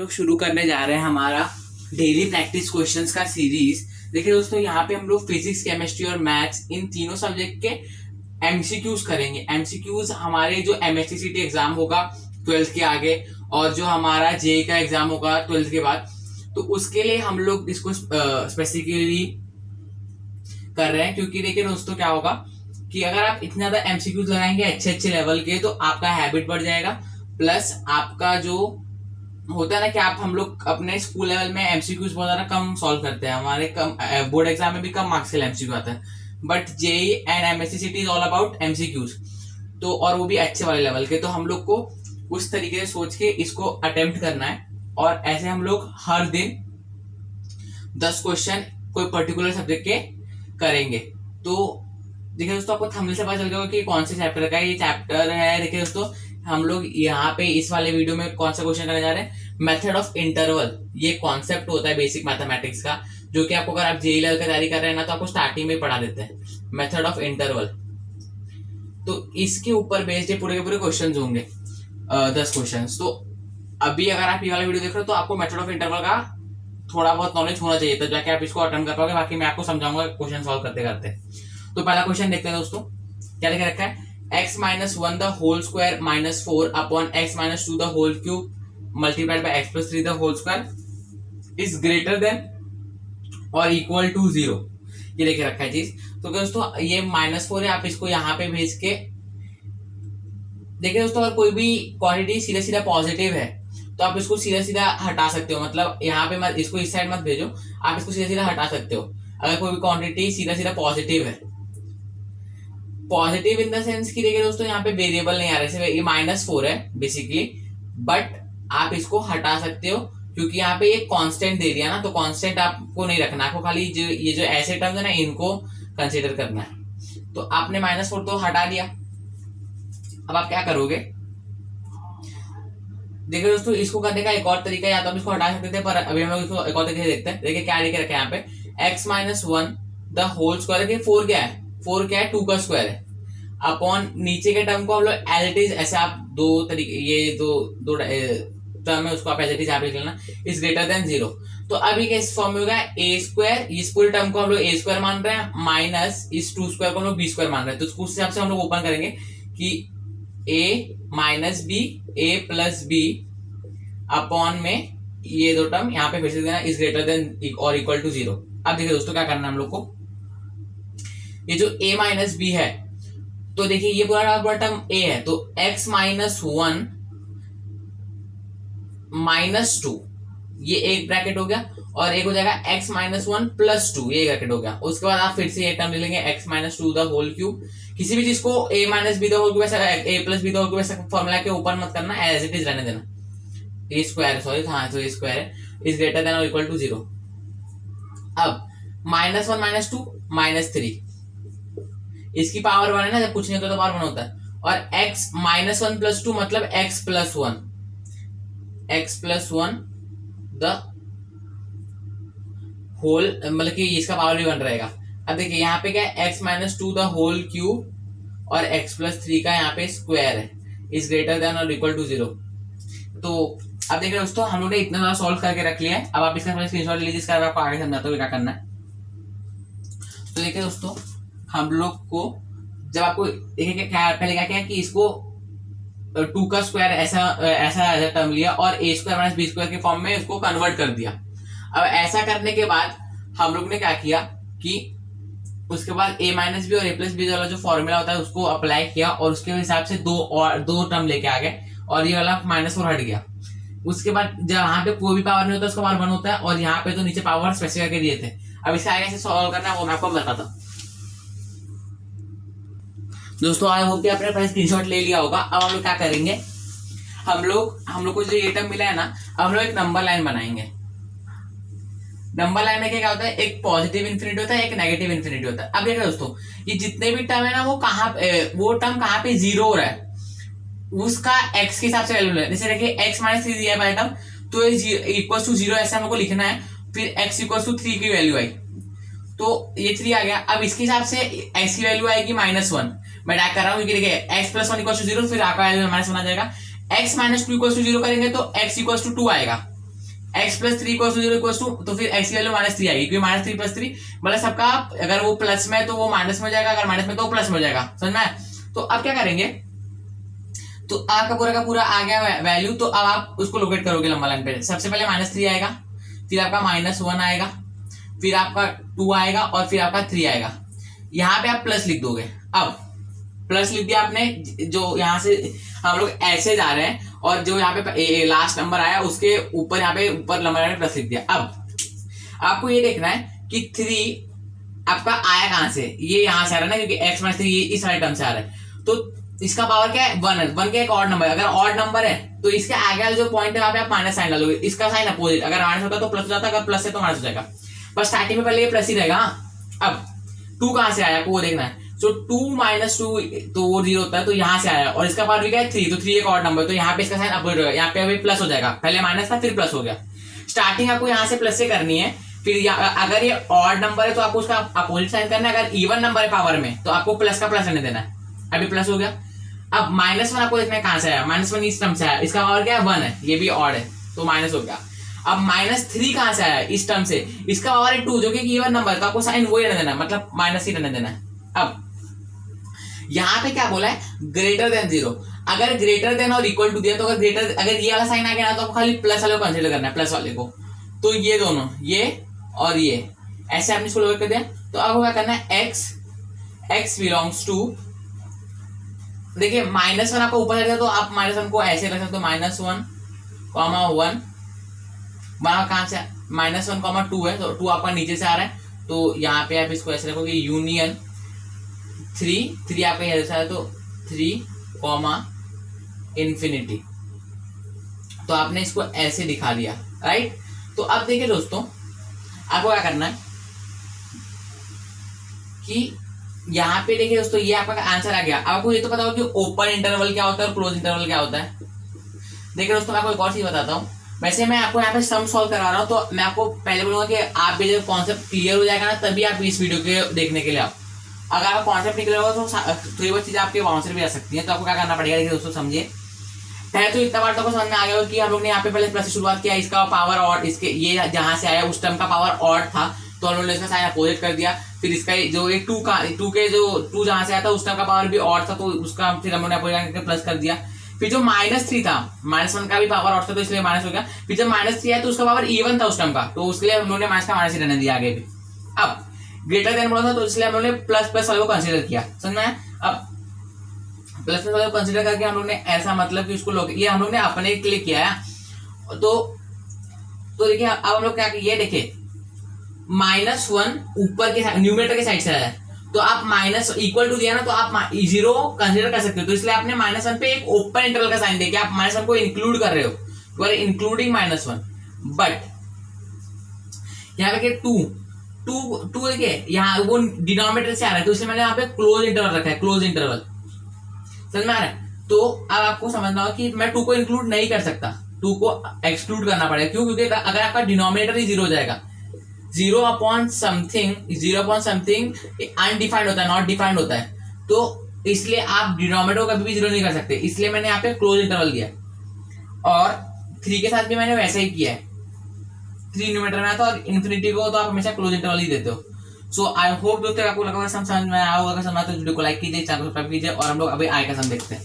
लोग शुरू करने जा रहे हैं हमारा डेली प्रैक्टिस क्वेश्चंस का सीरीज। देखिए दोस्तों, यहाँ पे हम लोग फिजिक्स, केमिस्ट्री और मैथ्स इन तीनों सब्जेक्ट के एमसीक्यूज करेंगे। एमसीक्यूज हमारे जो एमएसटीसीटी एग्जाम होगा 12th के आगे और जो हमारा जेई का एग्जाम होगा 12th के बाद, तो उसके लिए हम लोग इसको स्पेसिफिकली कर रहे हैं। क्योंकि देखिए दोस्तों, क्या होगा कि अगर आप इतने ज्यादा एमसीक्यूज लगाएंगे अच्छे अच्छे लेवल के, तो आपका हैबिट बढ़ जाएगा। प्लस आपका जो होता है ना कि हम लोग अपने स्कूल लेवल में एमसीक्यूज बहुत ज्यादा कम सॉल्व करते हैं, हमारे कम बोर्ड एग्जाम में भी कम मार्क्स के एमसीक्यू आता है। But JEE and MSCCT is all about MCQs, तो और वो भी अच्छे वाले लेवल के। तो हम लोग को उस तरीके से सोच के इसको अटेम्प्ट करना है, और ऐसे हम लोग हर दिन 10 क्वेश्चन कोई पर्टिकुलर सब्जेक्ट के करेंगे। तो देखिए दोस्तों, आपको थंबनेल से पता चल गया कि कौन से चैप्टर का ये चैप्टर है। देखिए दोस्तों, हम लोग यहाँ पे इस वाले वीडियो में कौन सा क्वेश्चन करने जा रहे हैं, मेथड ऑफ इंटरवल। ये कॉन्सेप्ट होता है बेसिक मैथमेटिक्स का, जो कि आपको अगर आप जेईई लेवल की तैयारी कर रहे हैं ना, तो आपको स्टार्टिंग में पढ़ा देते हैं मेथड ऑफ इंटरवल। तो इसके ऊपर बेस्ड ये पूरे के पूरे क्वेश्चन होंगे, 10 क्वेश्चन। तो अभी अगर आप ये वाला वीडियो देख रहे हो, तो आपको मेथड ऑफ इंटरवल का थोड़ा बहुत नॉलेज होना चाहिए, तब जाके आप इसको अटेम्प्ट कर पाओगे। बाकी मैं आपको समझाऊंगा क्वेश्चन सॉल्व करते करते। तो पहला क्वेश्चन देखते हैं दोस्तों, क्या लिखा रखा है, x minus 1 the whole square minus 4 upon x minus 2 the whole cube multiplied by x plus 3 the whole square is greater than और इक्वल टू 0। ये लेके रखा है चीज। तो दोस्तों, ये -4 है, आप इसको यहाँ पे भेज के देखिए दोस्तों, अगर कोई भी क्वांटिटी सीधा सीधा पॉजिटिव है तो आप इसको सीधा सीधा हटा सकते हो। मतलब यहाँ पे मत, इसको इस साइड मत भेजो, आप इसको सीधा सीधा हटा सकते हो। अगर कोई भी क्वांटिटी सीधा सीधा पॉजिटिव है, पॉजिटिव इन द सेंस कि देखिए दोस्तों, यहाँ पे वेरिएबल नहीं आ रहा है, ये -4 है बेसिकली, बट आप इसको हटा सकते हो क्योंकि यहाँ पे ये कांस्टेंट दे दिया ना। तो कांस्टेंट आपको नहीं रखना, आपको खाली ये जो ऐसे टर्म्स है ना, इनको कंसीडर करना है। तो आपने -4 तो हटा दिया। अब आप क्या करोगे, देखिए दोस्तों, इसको करने का एक और तरीका, या तो आप इसको हटा सकते थे, पर अभी हम लोग इसको एक और तरीके से देखते हैं। देखिए क्या लिखे रखे यहाँ पे, x minus 1 the whole square. 4 क्या है, 4 क्या है, 2 का स्क्वायर है, अपॉन नीचे के टर्म को हम लोग एज इट इज, ऐसे आप दो तरीके, ये दो टर्म है, उसको आप एज इट इज यहाँ पे लिख लेना, इज ग्रेटर देन 0। तो अभी के इस फॉर्म में होगा ए स्क्वायर, इस पूरे टर्म को हम लोग ए स्क्वायर मान रहे हैं, माइनस इस 2 स्क्वायर को हम लोग बी स्क्वायर मान रहे हैं। तो उसको उस हिसाब से हम लोग ओपन करेंगे कि ए माइनस बी, ए प्लस बी अपॉन में ये दो टर्म यहाँ पे फिर से देना, इज ग्रेटर देन और इक्वल टू 0। अब देखिए दोस्तों, क्या करना है हम लोग को, ये जो a माइनस बी है, तो देखिए ये पूरा टर्म a है, तो x माइनस 1 माइनस 2, ये एक ब्रैकेट हो गया, और एक हो जाएगा x माइनस 1 प्लस 2, ये ब्रैकेट हो गया। उसके बाद आप फिर से ये टर्म ले लेंगे x minus 2 the whole cube. किसी भी चीज को a minus B the whole cube ऐसा, a plus B the whole cube ऐसा फॉर्मूला के ऊपर मत करना, एज इट इज रहने देना। ए स्क्वायर, सॉरी, हाँ, तो ए स्क्वायर है, इज ग्रेटर देन और इक्वल टू 0। अब -1 माइनस 2 माइनस 3, इसकी पावर 1 है ना, जब कुछ नहीं होता तो पावर 1 होता है। और x माइनस 1 प्लस 2 मतलब x plus 1, x plus 1 the whole, मतलब कि इसका पावर भी 1 रहेगा। अब देखिए यहाँ पे क्या है, x minus 2 the whole cube और x प्लस 3 का यहाँ पे स्क्वायर है, इज ग्रेटर देन और इक्वल टू 0। तो अब देखिए दोस्तों, हम लोग ने इतना ज्यादा सॉल्व करके रख लिया है। अब आप इसका स्क्रीनशॉट ले लीजिए, इसका आपको आगे समझाता हूँ क्या करना है। तो देखिए दोस्तों, हम लोग को जब आपको देखिए क्या पहले क्या किया कि इसको 2 का स्क्वायर ऐसा टर्म लिया और a square minus B square के फॉर्म में इसको कन्वर्ट कर दिया। अब ऐसा करने के बाद हम लोग ने क्या किया कि उसके बाद a माइनस बी और a प्लस बी वाला जो फॉर्मूला होता है उसको अप्लाई किया, और उसके हिसाब से दो टर्म लेके आ गए, और ये वाला -4 हट गया। उसके बाद जहाँ पे कोई भी पावर नहीं होता उसका पावर 1 होता है, और यहाँ पे तो नीचे पावर स्पेसिफाई करके दिए थे। अब इसका आगे से सॉल्व करना है वो मैं आपको बताता हूँ। दोस्तों, आई होप कि आपने पहले स्क्रीनशॉट ले लिया होगा। अब हम लोग क्या करेंगे, हम लोग को जो ये टर्म मिला है ना, अब हम लोग एक नंबर लाइन बनाएंगे। नंबर लाइन में क्या होता है, एक पॉजिटिव इन्फिनिटी होता है, एक नेगेटिव इन्फिनिटी होता है। अब देखो दोस्तों, ये जितने भी टर्म है ना, वो टर्म कहाँ पे 0 हो रहा है, उसका x के हिसाब से वैल्यू है। जैसे देखिए x माइनस 3 दिया है पहले टर्म, तो इक्वल टू 0 ऐसा हम लोग को लिखना है। फिर x इक्वल टू 3 की वैल्यू आई, तो ये 3 आ गया। अब इसके हिसाब से x की वैल्यू आएगी -1। मैं डाक कर रहा हूँ क्योंकि देखिए x प्लस 1 इक्वल टू 0, फिर आपका वैल्यू -1 आ जाएगा। x माइनस 2 इक्वल टू 0 करेंगे तो x इक्वल टू 2 आएगा। x plus three equal to zero equal to, तो फिर x की वैल्यू -3 आएगी, क्योंकि -3 + 3 मतलब सबका, अगर वो प्लस में है तो वो माइनस में हो जाएगा, अगर माइनस में तो वो प्लस में हो जाएगा, समझ में आया? तो अब क्या करेंगे, तो आपका पूरा का पूरा आ गया वैल्यू, तो अब आप उसको लोकेट करोगे लंबा लाइन पे। सबसे पहले -3 आएगा, फिर आपका -1 आएगा, फिर आपका 2 आएगा और फिर आपका 3 आएगा। यहाँ पे आप प्लस लिख दोगे। अब प्लस लिख दिया आपने, जो यहाँ से हम लोग ऐसे जा रहे हैं और जो यहाँ पे लास्ट नंबर आया उसके ऊपर, यहाँ पे ऊपर नंबर में प्लस लिख दिया। अब आपको ये देखना है कि 3 आपका आया कहां से, ये यहां से आ रहा है ना, क्योंकि x -3 ये इस वाले टर्म से आ रहा है, तो इसका पावर क्या है, 1 है। 1 का एक ऑड नंबर, अगर ऑड नंबर है तो इसके आगे वाला जो पॉइंट है वहां पे आप माइनस साइन डालोगे, इसका साइन अपोजिट, अगर माइनस होता तो प्लस हो जाता, अगर प्लस है तो माइनस हो जाएगा, बस स्टार्टिंग में पहले ये प्लस ही रहेगा। अब 2 कहां से आया आपको वो देखना है, सो 2 - 2 तो वो 0 होता है, तो यहाँ से आया, और इसका पावर भी क्या है 3, तो 3 एक ऑड नंबर, तो यहाँ पे इसका साइन अपोजिट होगा, यहाँ पे अभी प्लस हो जाएगा, पहले माइनस था फिर प्लस हो गया। स्टार्टिंग आपको यहाँ से प्लस से करनी है, फिर अगर ये ऑड नंबर है तो आपको उसका अपोजिट साइन करना है, अगर इवन नंबर है पावर में तो आपको प्लस का प्लस रहने देना है। अभी प्लस हो गया। अब -1 आपको देखना है कहां से आया, -1 इस टर्म से आया, इसका पावर क्या है 1 है, ये भी ऑड है तो माइनस हो गया। अब -3 कहां से आया, इस टर्म से, इसका पावर है 2 जो कि इवन नंबर है, तो आपको साइन वही रहने देना है, मतलब माइनस ही रहने देना है। अब यहाँ पे क्या बोला है, ग्रेटर देन 0, अगर ग्रेटर देन और इक्वल टू दिया तो अगर ये वाला साइन आ गया ना तो आपको खाली प्लस वाले को कंसीडर करना है, प्लस वाले को, तो ये दोनों, ये और ये ऐसे आपने इसको लोड कर दिया। तो आपको क्या करना है, x बिलोंग्स टू, देखिए -1 आपको ऊपर चढ़ गया तो आप -1 को ऐसे रख सकते हो, -1, -1 कहां से, -1, -2 है, तो 2 आपका नीचे से आ रहा है, तो यहाँ पे आप इसको ऐसे रखोगे, यूनियन 3 आपका इधर से है, तो 3, इन्फिनिटी, तो आपने इसको ऐसे दिखा दिया, राइट। तो अब देखिए दोस्तों, आपको क्या करना है कि यहाँ पे देखिए दोस्तों, ये आपका आंसर आ गया। आपको ये तो पता होगा कि ओपन इंटरवल क्या होता है और क्लोज इंटरवल क्या होता है। देखिए दोस्तों, मैं आपको एक और चीज बताता हूँ, वैसे मैं आपको यहाँ पे सम सॉल्व करा रहा हूँ, तो मैं आपको पहले बोलूंगा कि आप ये जब कॉन्सेप्ट क्लियर हो जाएगा ना, तभी आप इस वीडियो के देखने के लिए आप, अगर आपका कॉन्सेप्ट क्लियर होगा तो ये वो चीजें आपके बाउंसर भी आ सकती है। तो आपको क्या करना पड़ेगा, देखिए दोस्तों समझिए, पहले तो इतना बार तो समझ में आ गया कि हम लोग ने यहाँ पे पहले प्लस से शुरुआत किया, इसका पावर ऑड, इसके ये जहां से आया उस टर्म का पावर ऑड था, तो हम लोगों ने इसका साइन अपोजिट कर दिया। फिर इसका जो एक 2 के जो 2 जहां से आया था उस टर्म का पावर भी ऑड था, तो उसका फिर हम लोगों ने अपोजिट करके प्लस कर दिया। फिर जो -3 था, -1 का भी पावर ऑड था तो इसलिए माइनस हो गया। फिर जब -3 आया तो उसका पावर इवन था उस टर्म का, तो उसके लिए हम लोगों ने माइनस का माइनस ही रहने दिया आगे भी। अब ग्रेटर देन बोला था तो इसलिए हम लोगों ने प्लस प्लस वाले को कंसीडर किया, समझ में। अब प्लस प्लस वाले को कंसीडर करके हम लोग ने ऐसा मतलब कि उसको ये हम लोग ने अपने के लिए किया है। तो देखिए अब हम लोग क्या, ये देखिए -1 ऊपर के न्यूमरेटर के साइड से आया है, तो आप माइनस इक्वल टू दिया ना, तो आप 0 कंसीडर कर सकते हो, तो इसलिए आपने -1 पे एक ओपन इंटरवल का साइन देके आप -1 को इंक्लूड कर रहे हो, यू आर इंक्लूडिंग -1। बट यहाँ पे 2 देखिए यहाँ वो डिनोमिनेटर से आ रहा है, तो इसलिए मैंने यहाँ पे क्लोज इंटरवल रखा है, क्लोज इंटरवल, समझ में आ रहा है। तो अब आपको समझना होगा कि मैं 2 को इंक्लूड नहीं कर सकता, 2 को एक्सक्लूड करना पड़ेगा। क्यों? क्योंकि अगर आपका डिनोमिनेटर ही 0 हो जाएगा, 0 अपॉन समथिंग अनडिफाइंड होता है, नॉट डिफाइंड होता है, तो इसलिए आप डिनोमिनेटर को कभी भी 0 नहीं कर सकते, इसलिए मैंने यहाँ पे क्लोज इंटरवल दिया। और 3 के साथ भी मैंने वैसा ही किया है, 3 न्यूमरेटर में आता है और इन्फिनिटी को तो आप हमेशा क्लोज इंटरवल ही देते हो। सो आई होप दोस्तों आपको लगा समझ में आया होगा। समझ तो वीडियो को लाइक कीजिए, चैनल को सब्सक्राइब कीजिए, और हम लोग अभी आई का सम देखते हैं।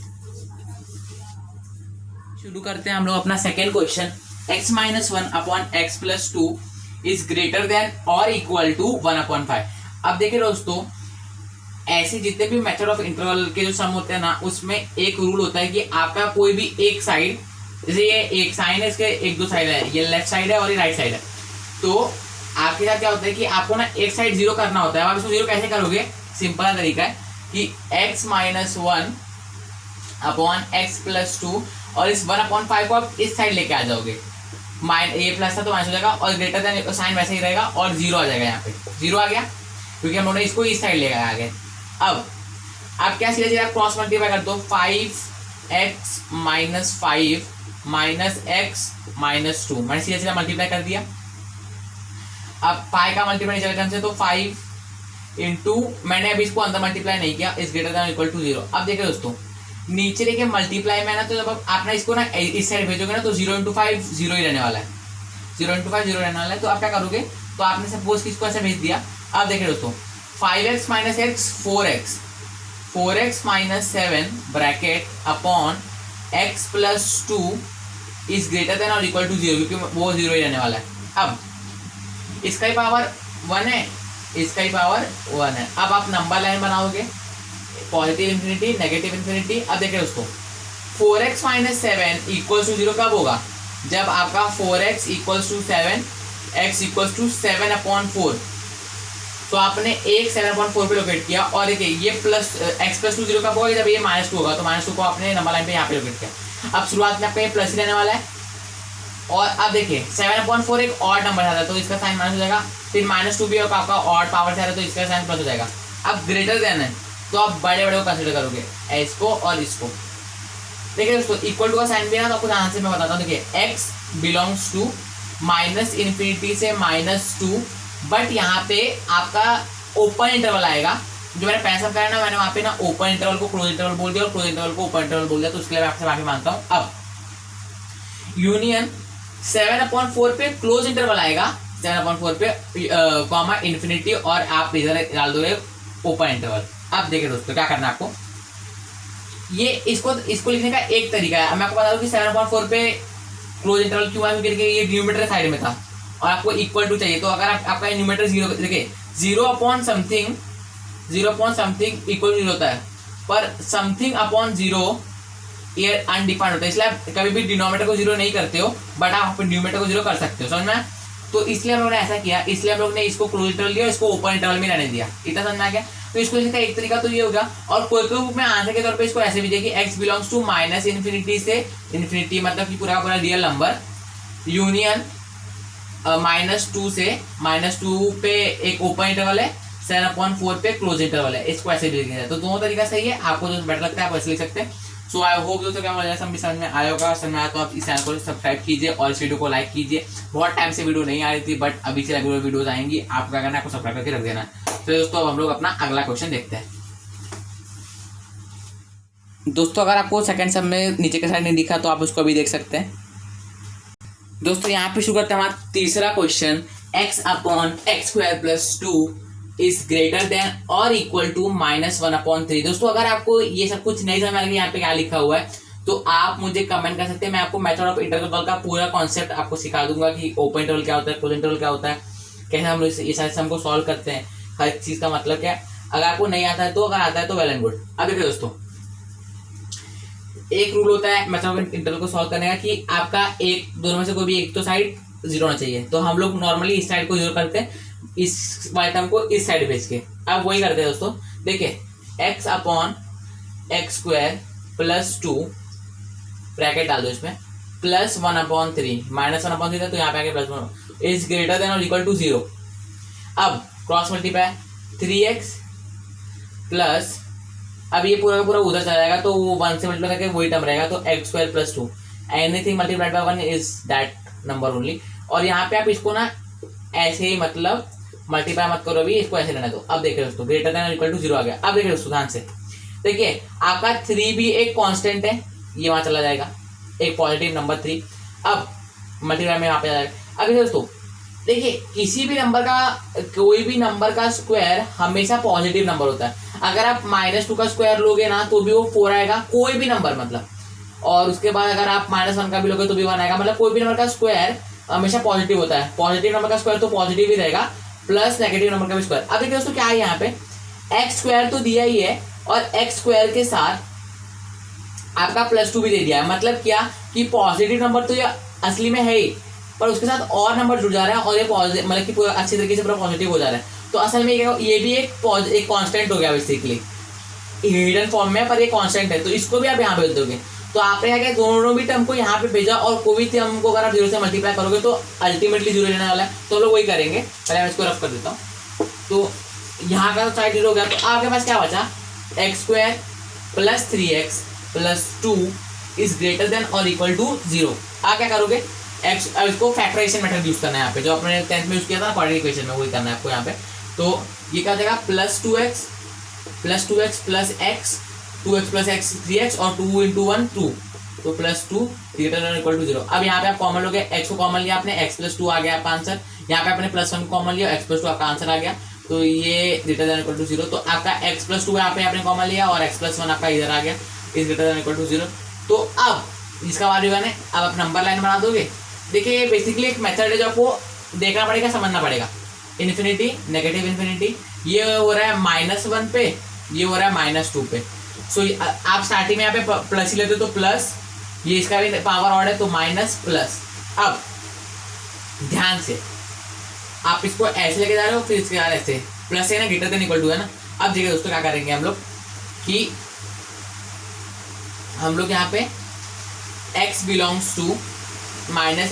शुरू करते हैं हम लोग अपना second question. x - 1 upon x + 2 is greater than और इक्वल टू 1/5। अब देखिए दोस्तों, ऐसे जितने भी मेथड ऑफ इंटरवल के जो सम होते हैं ना, उसमें एक रूल होता है कि आपका कोई भी एक साइड, जैसे ये एक साइन है, इसके 1-2 साइड है, ये लेफ्ट साइड है और ये राइट साइड है, तो आपके साथ क्या होता है कि आपको ना एक साइड 0 करना होता है। आप इसको 0 कैसे करोगे? सिंपल तरीका है कि x - 1 अपॉन x + 2, और इस 1/5 को आप इस साइड लेके आ जाओगे, ये प्लस था तो माइनस हो जाएगा, और ग्रेटर देन साइन वैसे ही रहेगा और 0 आ जाएगा। यहाँ पे 0 आ गया क्योंकि हम लोगों ने इसको इस साइड लेके आ गए। अब आप क्या सीधे सीधे क्रॉस मल्टीप्लाई कर दो, 5x - 5 - x - 2, मैंने सीधे सीधे मल्टीप्लाई कर दिया। अब पाई का मल्टीप्लाई नीचे से, तो 5 इंटू, मैंने अभी इसको अंदर मल्टीप्लाई नहीं किया, is greater than equal to 0। अब देखिए दोस्तों, नीचे देखिए मल्टीप्लाई में ना, तो जब आप ना इसको ना इस साइड भेजोगे ना, तो 0 × 5 0 ही रहने वाला है, 0 इंटू 5 0 रहने वाला है। तो आप क्या करोगे, तो आपने सपोज किसको ऐसे भेज दिया। अब देखिए दोस्तों 5x minus x 4x, 4x minus 7 bracket upon x plus 2 is greater than और इक्वल टू 0, क्योंकि वो 0 ही रहने वाला है। अब इसका ही पावर 1 है, इसका ही पावर 1 है। अब आप नंबर लाइन बनाओगे, पॉजिटिव इन्फिनिटी नेगेटिव इन्फिनिटी। अब देखिए दोस्तों 4x माइनस 7 इक्वल्स टू 0 कब होगा, जब आपका 4x equals to 7, x equals to 7 upon 4। तो आपने एक 7 अपॉन 4 पे लोकेट किया, और देखिए ये प्लस x प्लस 2 0 कब होगा, जब ये -2 होगा। तो -2 को आपने नंबर लाइन पे यहाँ पे लोकेट किया। अब शुरुआत में आपका ये प्लस ही रहने वाला है, और अब देखिए 7/4 एक ऑड नंबर आता है, तो इसका साइन माइनस हो जाएगा। फिर -2 भी होगा आपका ऑड पावर से आ रहा है, तो इसका साइन प्लस हो जाएगा। अब ग्रेटर देन है, तो आप बड़े बड़े को कंसिडर करोगे, इसको और इसको। देखिए दोस्तों इक्वल टू का साइन भी है ना, तो आपको ध्यान से मैं बताता हूँ। देखिए x belongs to minus infinity से -2, बट यहाँ पे आपका ओपन इंटरवल आएगा। जो मैंने पैसा करा ना, मैंने वहाँ पे ना ओपन इंटरवल को क्लोज इंटरवल बोल दिया और क्लोज इंटरवल को ओपन इंटरवल बोल दिया, तो उसके लिए मैं आपसे माफी मांगता हूँ। अब यूनियन 7/4 पे क्लोज इंटरवल आएगा, 7/4 पे कॉमा इन्फिनिटी, और आप इधर डाल दोगे ओपन इंटरवल। अब देखिए दोस्तों क्या करना है आपको, ये इसको लिखने का एक तरीका है। मैं आपको बता दूं कि 7/4 पे क्लोज इंटरवल क्यों है, क्योंकि ये न्यूमरेटर साइड में था और आपको इक्वल टू चाहिए। तो अगर आपका न्यूमरेटर 0, देखिए 0 अपॉन समथिंग इक्वल टू 0 होता है, पर समथिंग अपॉन 0 ये अनडिफाइंड होता है। इसलिए आप कभी भी डिनोमिनेटर को 0 नहीं करते हो, बट आप न्यूमरेटर को 0 कर सकते हो, समझ में। तो इसलिए हम लोगों ने ऐसा किया, इसलिए हम लोग ने इसको क्लोज इंटरवल दिया, इसको ओपन इंटरवल में रहने दिया। इतना समझ में आ गया। तो इसको लिखने का एक तरीका तो ये होगा, और कोई बुक में आंसर के तौर पे इसको ऐसे भी दिया कि x belongs to minus infinity से इन्फिनिटी, मतलब कि पूरा पूरा रियल नंबर, यूनियन -2 से -2 पे एक ओपन इंटरवल है, 7/4 पे क्लोज इंटरवल है। इसको ऐसे भी लिखा जाए। तो दोनों तरीका सही है, आपको जो बेटर लगता है आप ऐसे लिख सकते हैं। सो आई होप दोस्तों क्या मुझे समझ में आया होगा। समझ में आया तो आप इस चैनल को सब्सक्राइब कीजिए और इस वीडियो को लाइक कीजिए। बहुत टाइम से वीडियो नहीं आ रही थी, बट अभी से रेगुलर वीडियोस आएंगी। आपको क्या करना है, आपको सब्सक्राइब करके रख देना। तो दोस्तों अब हम लोग अपना अगला क्वेश्चन देखते हैं। दोस्तों अगर आपको सेकंड सब में नीचे के साइड नहीं दिखा तो आप उसको भी देख सकते हैं। दोस्तों यहाँ पे शुरू करते हैं हमारा तीसरा question, x/x² + 2 is greater than और इक्वल टू -1/3। दोस्तों अगर आपको ये सब कुछ नहीं समझ में आ रहा यहाँ पे क्या लिखा हुआ है, तो आप मुझे कमेंट कर सकते हैं। मैं आपको मेथड ऑफ इंटरवल का पूरा कॉन्सेप्ट आपको सिखा दूंगा कि ओपन इंटरवल क्या होता है, क्लोज इंटरवल क्या होता है, कैसे हम लोग ये सारे सम को सॉल्व करते हैं, हर चीज का मतलब क्या है। अगर आपको नहीं आता है तो, अगर आता है तो वेल एंड गुड। अब देखिए दोस्तों एक रूल होता है मेथड ऑफ इंटरवल को सॉल्व करने का कि आपका एक दोनों में से कोई भी एक तो साइड 0 होना चाहिए। तो हम लोग नॉर्मली इस साइड को 0 करते हैं, इस वाले टर्म को इस साइड भेज के। अब वही करते हैं दोस्तों। देखिए x/x² + 2 ब्रैकेट डाल दो इसमें, +1/3 -1/3 है, तो यहाँ पे आके +1 इज ग्रेटर देन और इक्वल टू 0। अब क्रॉस मल्टीप्लाई 3x प्लस, अब ये पूरा का पूरा उधर चला जाएगा, तो वो 1 से मल्टीप्लाई करके वही टर्म रहेगा। तो x² + 2 anything multiplied by 1 is that number only. और यहाँ पे आप इसको ना ऐसे ही मतलब मल्टीप्लाई मत करो, अभी इसको ऐसे रहने दो। अब देखिए दोस्तों ग्रेटर देन और इक्वल टू 0 आ गया। अब देखिए दोस्तों ध्यान से देखिए, आपका 3 भी एक कांस्टेंट है, ये वहां चला जाएगा, एक पॉजिटिव नंबर 3। अब मल्टीप्लाई में यहाँ पे आ जाएगा। अब देखिए दोस्तों, देखिए किसी भी नंबर का, कोई भी नंबर का स्क्वायर हमेशा पॉजिटिव नंबर होता है। अगर आप -2 का स्क्वायर लोगे ना तो भी वो 4 आएगा, कोई भी नंबर मतलब। और उसके बाद अगर आप -1 का भी लोगे तो भी 1 आएगा, मतलब कोई भी नंबर का स्क्वायर हमेशा पॉजिटिव होता है। पॉजिटिव नंबर का स्क्वायर तो पॉजिटिव ही रहेगा, प्लस नेगेटिव नंबर का भी स्क्वायर। अब देखिए दोस्तों क्या है यहाँ पे, x² तो दिया ही है और x² के साथ आपका +2 भी दे दिया है। मतलब क्या कि पॉजिटिव नंबर तो ये असली में है ही, पर उसके साथ और नंबर जुड़ जा रहा है और ये पॉजिटिव, मतलब कि पूरा अच्छी तरीके से पूरा पॉजिटिव हो जा रहा है। तो असल में ये भी एक कांस्टेंट हो गया बेसिकली, हिडन फॉर्म में, पर ये कांस्टेंट है। तो इसको भी आप यहाँ भेज दोगे। तो आपने क्या किया, दोनों भी टर्म को यहाँ पे भेजा, और कोई भी टर्म को अगर आप 0 से मल्टीप्लाई करोगे तो अल्टीमेटली 0 लेने वाला है। तो लोग वही करेंगे। पहले मैं इसको रफ कर देता हूँ। तो यहाँ का साइड 0 हो गया, तो आपके पास क्या बचा, x² + 3x + 2 is greater than और इक्वल टू 0। आप क्या करोगे, इसको फैक्टराइजेशन मेथड यूज करना है यहाँ पे, जो आपने 10th में यूज किया था ना क्वाड्रेटिक इक्वेशन में, वही करना है आपको यहाँ पे। तो ये क्या हो जाएगा, +2x + x + x, 2x + x 3x, और 2 × 1 2, तो +2 ग्रेटर देन इक्वल टू 0। अब यहाँ पे आप कॉमन लोगे, x को कॉमन लिया आपने, x + 2 आ गया आपका आंसर। यहाँ पे आपने +1 कॉमन लिया, x + 2 आपका आंसर आ गया। तो ये ग्रेटर देन इक्वल टू 0। तो आपका x + 2 यहाँ पे आपने कॉमन लिया और x + 1 आपका इधर आ गया, is greater than equal to 0। तो अब इसका वैल्यू है, अब आप नंबर लाइन बना दोगे। देखिए बेसिकली एक मेथड है जो आपको देखना पड़ेगा, समझना पड़ेगा। इन्फिनिटी, नेगेटिव इन्फिनिटी, ये हो रहा है -1 पे, ये हो रहा है -2 पे। सो आप स्टार्टिंग में यहाँ पे प्लस ही लेते हो तो प्लस, ये इसका भी पावर ऑड है तो माइनस प्लस। अब ध्यान से आप इसको ऐसे लेके जा रहे हो, फिर इसके बाद ऐसे प्लस है ना, ग्रेटर देन इक्वल टू है ना। अब देखिए दोस्तों क्या करेंगे हम लोग कि हम लोग यहाँ पे x बिलोंग्स टू -∞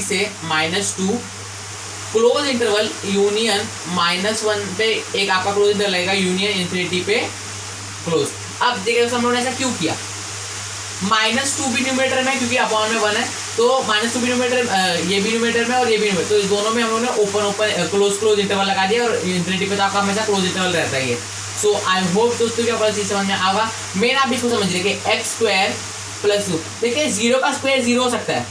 से -2 क्लोज इंटरवल यूनियन -1 पे एक आपका क्लोज इंटरवल लगेगा, यूनियन इन्फिनिटी पे क्लोज। अब देखिए हम लोगों ने ऐसा क्यों किया, -2 भी न्यूमरेटर में, क्योंकि अपॉन में 1 है तो -2 भी न्यूमरेटर, ये भी न्यूमरेटर में और ये भी न्यूमरेटर, तो इस दोनों में हम लोगों ने ओपन क्लोज इंटरवल लगा दिया, और इन्फिनिटी पे तो आपका हमेशा क्लोज इंटरवल रहता है ये। सो आई होप दोस्तों क्या चीज समझ में आगा। मेन आप इसको समझ लीजिए कि x² + 2, देखिए 0 का स्क्वायर 0 हो सकता है,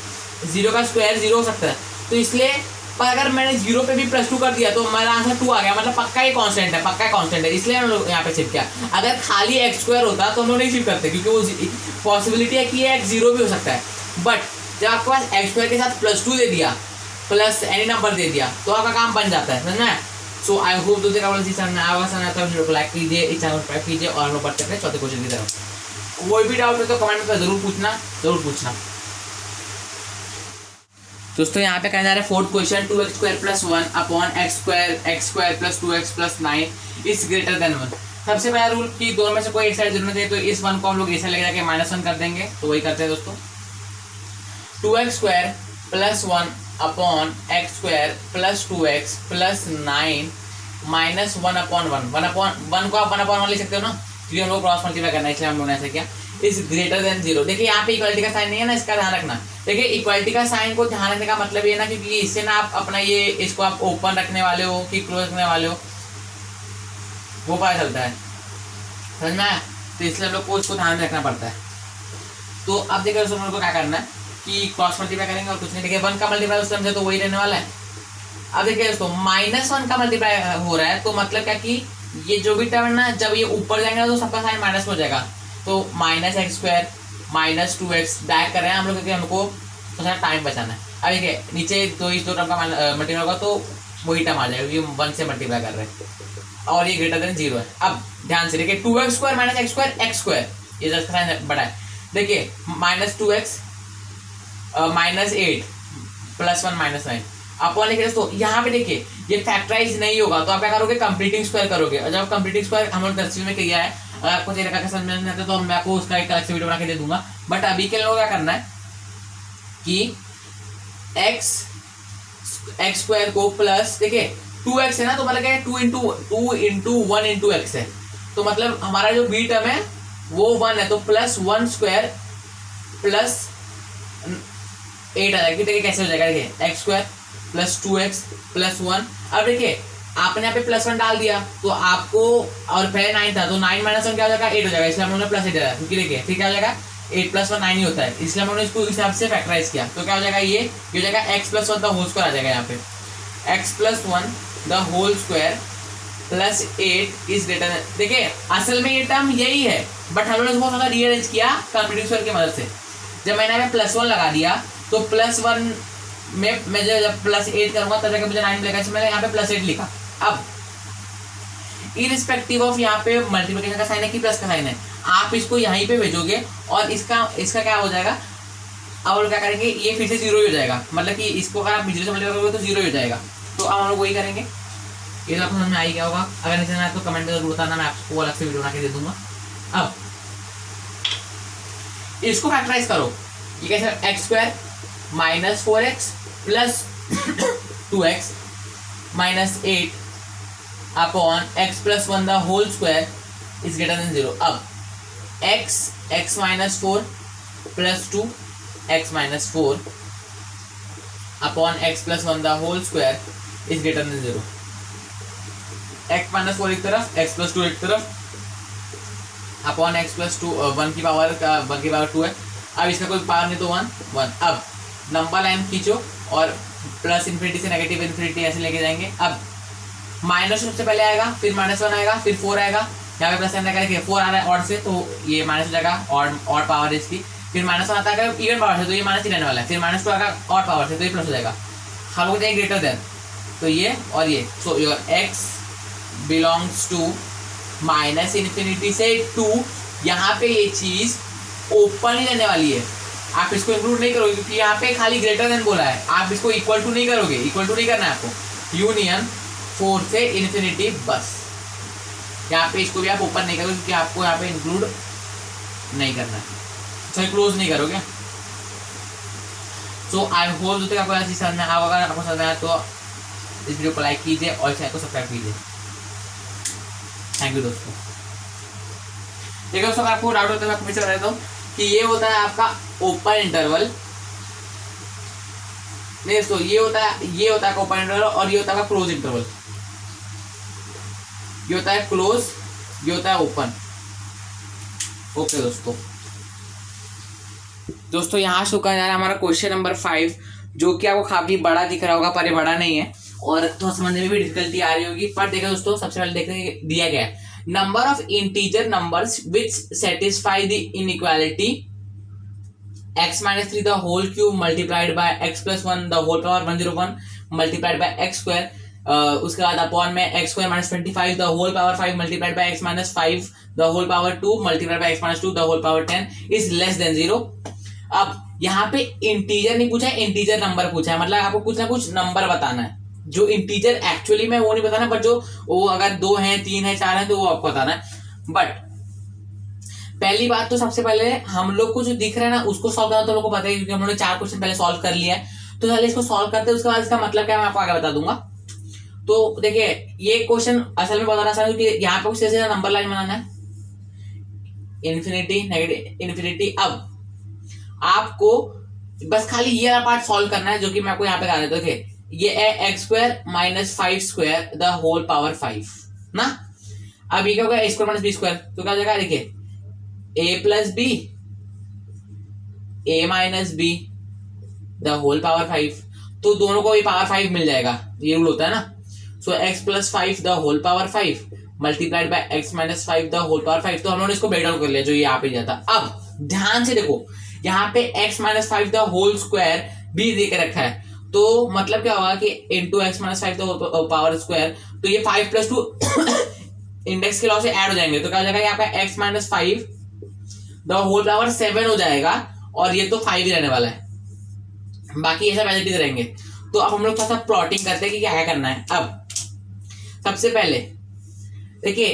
0 का स्क्वायर 0 हो सकता है, तो इसलिए पर अगर मैंने 0 पे भी +2 कर दिया तो मेरा आंसर 2 आ गया, मतलब पक्का ही कांस्टेंट है, पक्का कांस्टेंट है, इसलिए हम लोग यहाँ पे शिफ्ट किया। अगर खाली x² होता तो हम लोग नहीं शिफ्ट करते, क्योंकि वो पॉसिबिलिटी है कि ये x 0 भी हो सकता है। बट जब आपके पास x² के साथ +2 दे दिया, प्लस एनी नंबर दे दिया, तो आपका काम बन जाता है, समझना है। सो आई होप दोस्तों का लाइक कीजिए, इस चैनल को सब्सक्राइब कीजिए, और हम लोग बढ़ते हैं चौथे क्वेश्चन की तरफ। कोई भी डाउट है तो कमेंट में जरूर पूछना। दोस्तों यहाँ पे कहना जा रहा है fourth question, 2x² + 1 upon x² + 2x + 9 is greater then 1। सबसे पहला रूल कि दोनों में से कोई एक साइड जरूर नहीं है, तो इस 1 को हम लोग ऐसा लेके जाके -1 कर देंगे, तो वही करते हैं दोस्तों। 2x² + 1 upon x² + 2x + 9 -1 upon 1। 1 को आप 1/1 ले सकते हो ना, क्योंकि हम लोग क्रॉस मल्टीप्लाई करना है, इसलिए हम लोगों ने ऐसा किया। Is greater than 0। देखिए यहाँ पे इक्वालिटी का साइन नहीं है ना, इसका ध्यान रखना। देखिए इक्वालिटी का साइन को ध्यान रखने का मतलब ये ना, क्योंकि इससे ना आप अपना ये इसको आप ओपन रखने वाले हो कि क्लोज रखने वाले हो, वो पता चलता है, समझ में आया। तो इसलिए हम लोग को उसको ध्यान में रखना पड़ता है। तो अब देखिए हम लोग को क्या करना है कि क्रॉस मल्टीप्लाई करेंगे और कुछ नहीं। देखिए 1 का मल्टीप्लाई उस टाइम से तो वही रहने वाला है। अब देखिए दोस्तों -1 का मल्टीप्लाई हो रहा है, तो मतलब क्या कि ये जो भी टर्म ना, जब ये ऊपर जाएंगे तो सबका साइन माइनस हो जाएगा, तो -x² - 2x डायरेक्ट कर रहे हैं हम लोग, क्योंकि हमको थोड़ा टाइम बचाना है। अब देखिए नीचे इस दो टर्म का मल्टीप्लाई होगा तो वही टर्म आ जाएगा, क्योंकि 1 से मल्टीप्लाई कर रहे हैं, और ये ग्रेटर देन 0 है। अब ध्यान से देखिए 2x² - x², x², ये जस्ट साइन बड़ा है। देखिए -2x -8 + 1 - 9 अपॉन लिखे दोस्तों। यहाँ पे देखिए ये फैक्टराइज नहीं होगा, तो आप क्या करोगे, कंप्लीटिंग स्क्वायर करोगे। और जब कंप्लीटिंग स्क्वायर हम लोग 10वीं में किया है, अगर आपको ये लगा समझ में आता है तो मैं आपको उसका एक अलग से वीडियो बना के दे दूंगा। बट अभी के लिए क्या करना है कि x² को प्लस, देखिए 2x है ना, तो मतलब क्या है 2 × 1 × x है, तो मतलब हमारा जो बी टर्म है वो 1 है, तो +1² + 8 आ जाएगी। देखिए कैसे हो जाएगा, देखिए x² + 2x + 1। अब देखिए आपने यहाँ पे +1 डाल दिया तो आपको, और पहले 9 था तो 9 - 1 क्या हो जाएगा, 8 हो जाएगा, इसलिए हम लोगों ने +8 डाला, क्योंकि देखिए फिर क्या हो जाएगा 8 + 1 9 ही होता है, इसलिए हम लोगों ने इसको इस हिसाब से फैक्टराइज किया। तो क्या हो जाएगा, ये हो जाएगा x + 1 द होल स्क्वायर आ जाएगा, यहाँ पे x + 1 the whole square + 8 is greater than. देखिए असल में ये टर्म यही है, बट हम लोगने बहुत ज़्यादा रीअरेंज किया कंप्लीटिंग स्क्वायर की मदद से। जब मैंने यहाँ पे +1 लगा दिया तो +1 में मैं जब +8 करूंगा तब जाकर मुझे 9 मिलेगा, इसलिए मैंने यहाँ पे +8 लिखा। अब इरिस्पेक्टिव ऑफ यहाँ पे मल्टीप्लिकेशन का साइन है कि प्लस का साइन है, आप इसको यहीं पे भेजोगे और इसका क्या हो जाएगा, अब लोग क्या करेंगे, ये फिर से 0 हो जाएगा, मतलब कि इसको अगर आप 0 से मल्टीप्लाई करोगे तो 0 हो जाएगा। तो अब हम लोग वही करेंगे। ये तो आपको समझ में आ ही गया होगा, अगर नहीं समझ आया तो कमेंट में जरूर बताना, मैं आपको अलग से वीडियो बना के दे दूंगा। अब इसको फैक्टराइज करो, ये कैसे, x² - 4x + 2x - 8 upon x + 1 the whole square is greater than 0। अब x - 4 + 2 x - 4 upon x + 1 the whole square is greater than 0। x - 4 एक तरफ, x + 2 एक तरफ, अपॉन x + 2 1 की पावर 2 है, अब इसका कोई पावर नहीं तो 1 1। अब नंबर लाइन खींचो और प्लस इन्फिनिटी से नेगेटिव इन्फिनिटी ऐसे लेके जाएंगे। अब माइनस सबसे पहले आएगा, फिर -1 आएगा, फिर 4 आएगा, यहाँ पे प्लस साइन लगा देखिए 4 आ रहा है ऑड से, तो ये माइनस हो जाएगा, ऑड पावर है इसकी। फिर -1 आता है इवन पावर से, तो ये माइनस ही रहने वाला है। फिर -2 आएगा ऑड पावर से, तो ये प्लस हो जाएगा। हम लोग जाएंगे ग्रेटर देन, तो ये और ये। So your x belongs to minus infinity से 2। यहाँ पे ये चीज ओपन ही रहने वाली है, आप इसको इंक्लूड नहीं करोगे क्योंकि यहाँ पे खाली ग्रेटर देन बोला है। आप इसको इक्वल टू नहीं करोगे, इक्वल टू नहीं करना है आपको। यूनियन 4 से इन्फिनिटी बस, यहाँ पे इसको भी आप ओपन नहीं करोगे क्योंकि आपको यहाँ पे इंक्लूड नहीं करना है, सॉरी क्लोज नहीं करोगे। सो आई होप जो आपको ऐसी समझ में आया, अगर आपको समझ में आया तो इस वीडियो को लाइक कीजिए और चैनल को सब्सक्राइब कीजिए। थैंक यू दोस्तों। देखिए दोस्तों, अगर आपको डाउट होता है मैं फिर से बता देता हूँ कि ये होता है आपका ओपन इंटरवल, नहीं दोस्तों ये होता है ओपन इंटरवल, और ये होता है क्लोज इंटरवल। ये होता है क्लोज, ये होता है ओपन। ओके दोस्तों यहाँ शुरू करना है हमारा क्वेश्चन नंबर 5, जो कि आपको काफी बड़ा दिख रहा होगा पर ये बड़ा नहीं है और थोड़ा समझने में भी डिफिकल्टी आ रही होगी। पर देखो दोस्तों, सबसे पहले देखने दिया गया है number of integer numbers which satisfy the inequality x - 3 the whole cube multiplied by x plus 1 the whole power 101 multiplied by x square। उसके बाद अपॉन में x square - 25 the whole power 5 multiplied by x - 5 the whole power 2 multiplied by x - 2 the whole power 10 is less than 0। अब यहाँ पे integer नहीं पूछा है, integer number पूछा है, मतलब आपको कुछ ना कुछ नंबर बताना है। जो इंटीजर एक्चुअली में वो नहीं बताना, बट जो वो अगर 2 है 3 है 4 है तो वो आपको बताना है। बट पहली बात तो सबसे पहले हम लोग को जो दिख रहा है ना उसको सॉल्व करना तो लोगों को पता है क्योंकि हम लोगों ने 4 क्वेश्चन पहले सॉल्व कर लिया है। तो पहले इसको सॉल्व करते हैं, उसके बाद इसका मतलब क्या है मैं आपको आगे बता दूंगा। तो देखिए ये क्वेश्चन असल में बहुत आसान है क्योंकि यहाँ पे कुछ ऐसे नंबर लाइन बनाना है, इन्फिनिटी नेगेटिव इन्फिनिटी। अब आपको बस खाली ये वाला पार्ट सॉल्व करना है जो कि मैं आपको यहाँ पे बता देता हूँ। देखिए ये है x square - 5 square the whole power 5 ना। अब ये क्या होगा a स्क्वायर - b स्क्वायर, तो क्या हो जाएगा देखिए a plus B a minus B the whole power 5, तो दोनों को भी पावर 5 मिल जाएगा, ये रूल होता है ना। So x plus 5 the whole power 5 multiplied by x minus 5 the whole power 5। तो हम लोगों ने इसको ब्रेक डाउन कर लिया जो ये यहाँ पे जाता। अब ध्यान से देखो यहाँ पे x minus 5 the whole square भी दे के रखा है, तो मतलब क्या होगा कि into x minus 5 the power square, तो ये 5 प्लस 2 इंडेक्स के लॉ से ऐड हो जाएंगे, तो क्या हो जाएगा यहाँ पे x minus 5 the whole power 7 हो जाएगा और ये तो 5 ही रहने वाला है, बाकी ये सब एज इट इज रहेंगे। तो अब हम लोग थोड़ा सा प्लॉटिंग करते हैं कि क्या करना है। अब सबसे पहले देखिए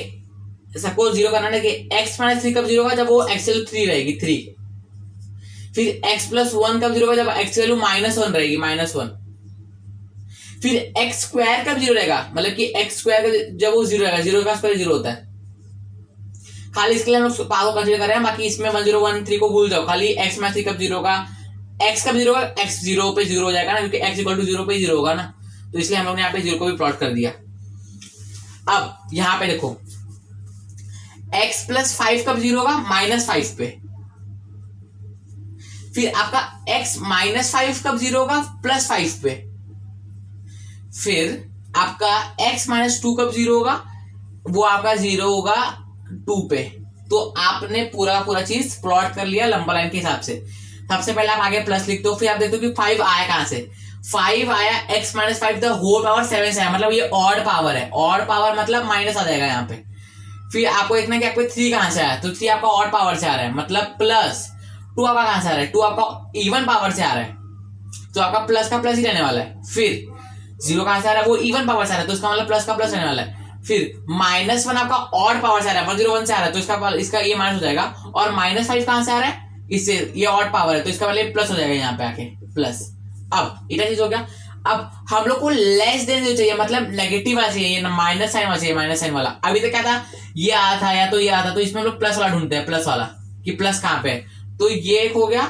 सपोज 0 करना है कि x माइनस 3 कब 0 होगा, जब वो x वैल्यू 3 रहेगी 3। फिर x प्लस 1 कब 0 होगा, जब x वैल्यू -1 रहेगी -1। फिर x स्क्वायर कब 0 रहेगा, मतलब कि x स्क्वायर जब वो 0 रहेगा, 0 का स्क्वायर 0 होता है। खाली इसके लिए हम लोग पावर कंसीडर कर रहे हैं, बाकी इसमें 1013 को भूल जाओ। खाली x माइनस 3 कब 0 होगा, x कब 0 होगा, x 0 पे 0 हो जाएगा ना, क्योंकि x इक्वल टू 0 पे 0 होगा ना, तो इसलिए हम लोग ने यहाँ पे 0 को भी प्लॉट कर दिया। अब यहाँ पे देखो x प्लस 5 कब 0 होगा, -5 पे। फिर आपका x माइनस 5 कब 0 होगा, +5 पे। फिर आपका x माइनस 2 कब 0 होगा, वो आपका 0 होगा 2 पे। तो आपने पूरा चीज प्लॉट कर लिया लंबा लाइन के हिसाब से। सबसे पहले आप आगे प्लस लिखते हो, फिर आप देखते हो कि 5 आया कहां से, 5 आया x minus 5 the whole power 7 से आया, मतलब ये ऑड पावर है, ऑड पावर मतलब माइनस आ जाएगा यहाँ पे। फिर आपको देखना कि आपको 3 कहां से आया, तो 3 आपका ऑड पावर से आ रहा है, मतलब प्लस 2 आपका कहां से आ रहा है, 2 आपका इवन पावर से आ रहा है, तो आपका प्लस का प्लस ही रहने वाला है। फिर 0 कहां से आ रहा है, वो इवन पावर से आ रहा है, तो इसका मतलब प्लस का प्लस रहने वाला है। फिर -1 आपका ऑड पावर से आ रहा है, 101 से आ रहा है, तो इसका ये माइनस हो जाएगा। और -5 कहां से आ रहा है, इससे ये ऑड पावर है, तो इसका मतलब प्लस हो जाएगा यहाँ पे आके प्लस। अब इतना चीज हो गया। अब हम लोग को लेस देन जो चाहिए, मतलब नेगेटिव वाला चाहिए, माइनस साइन वाला चाहिए, माइनस साइन वाला। अभी तक क्या था, ये आया था या तो ये आया था, तो इसमें हम लोग प्लस वाला ढूंढते हैं, प्लस वाला कि प्लस कहां पे है। तो ये एक हो गया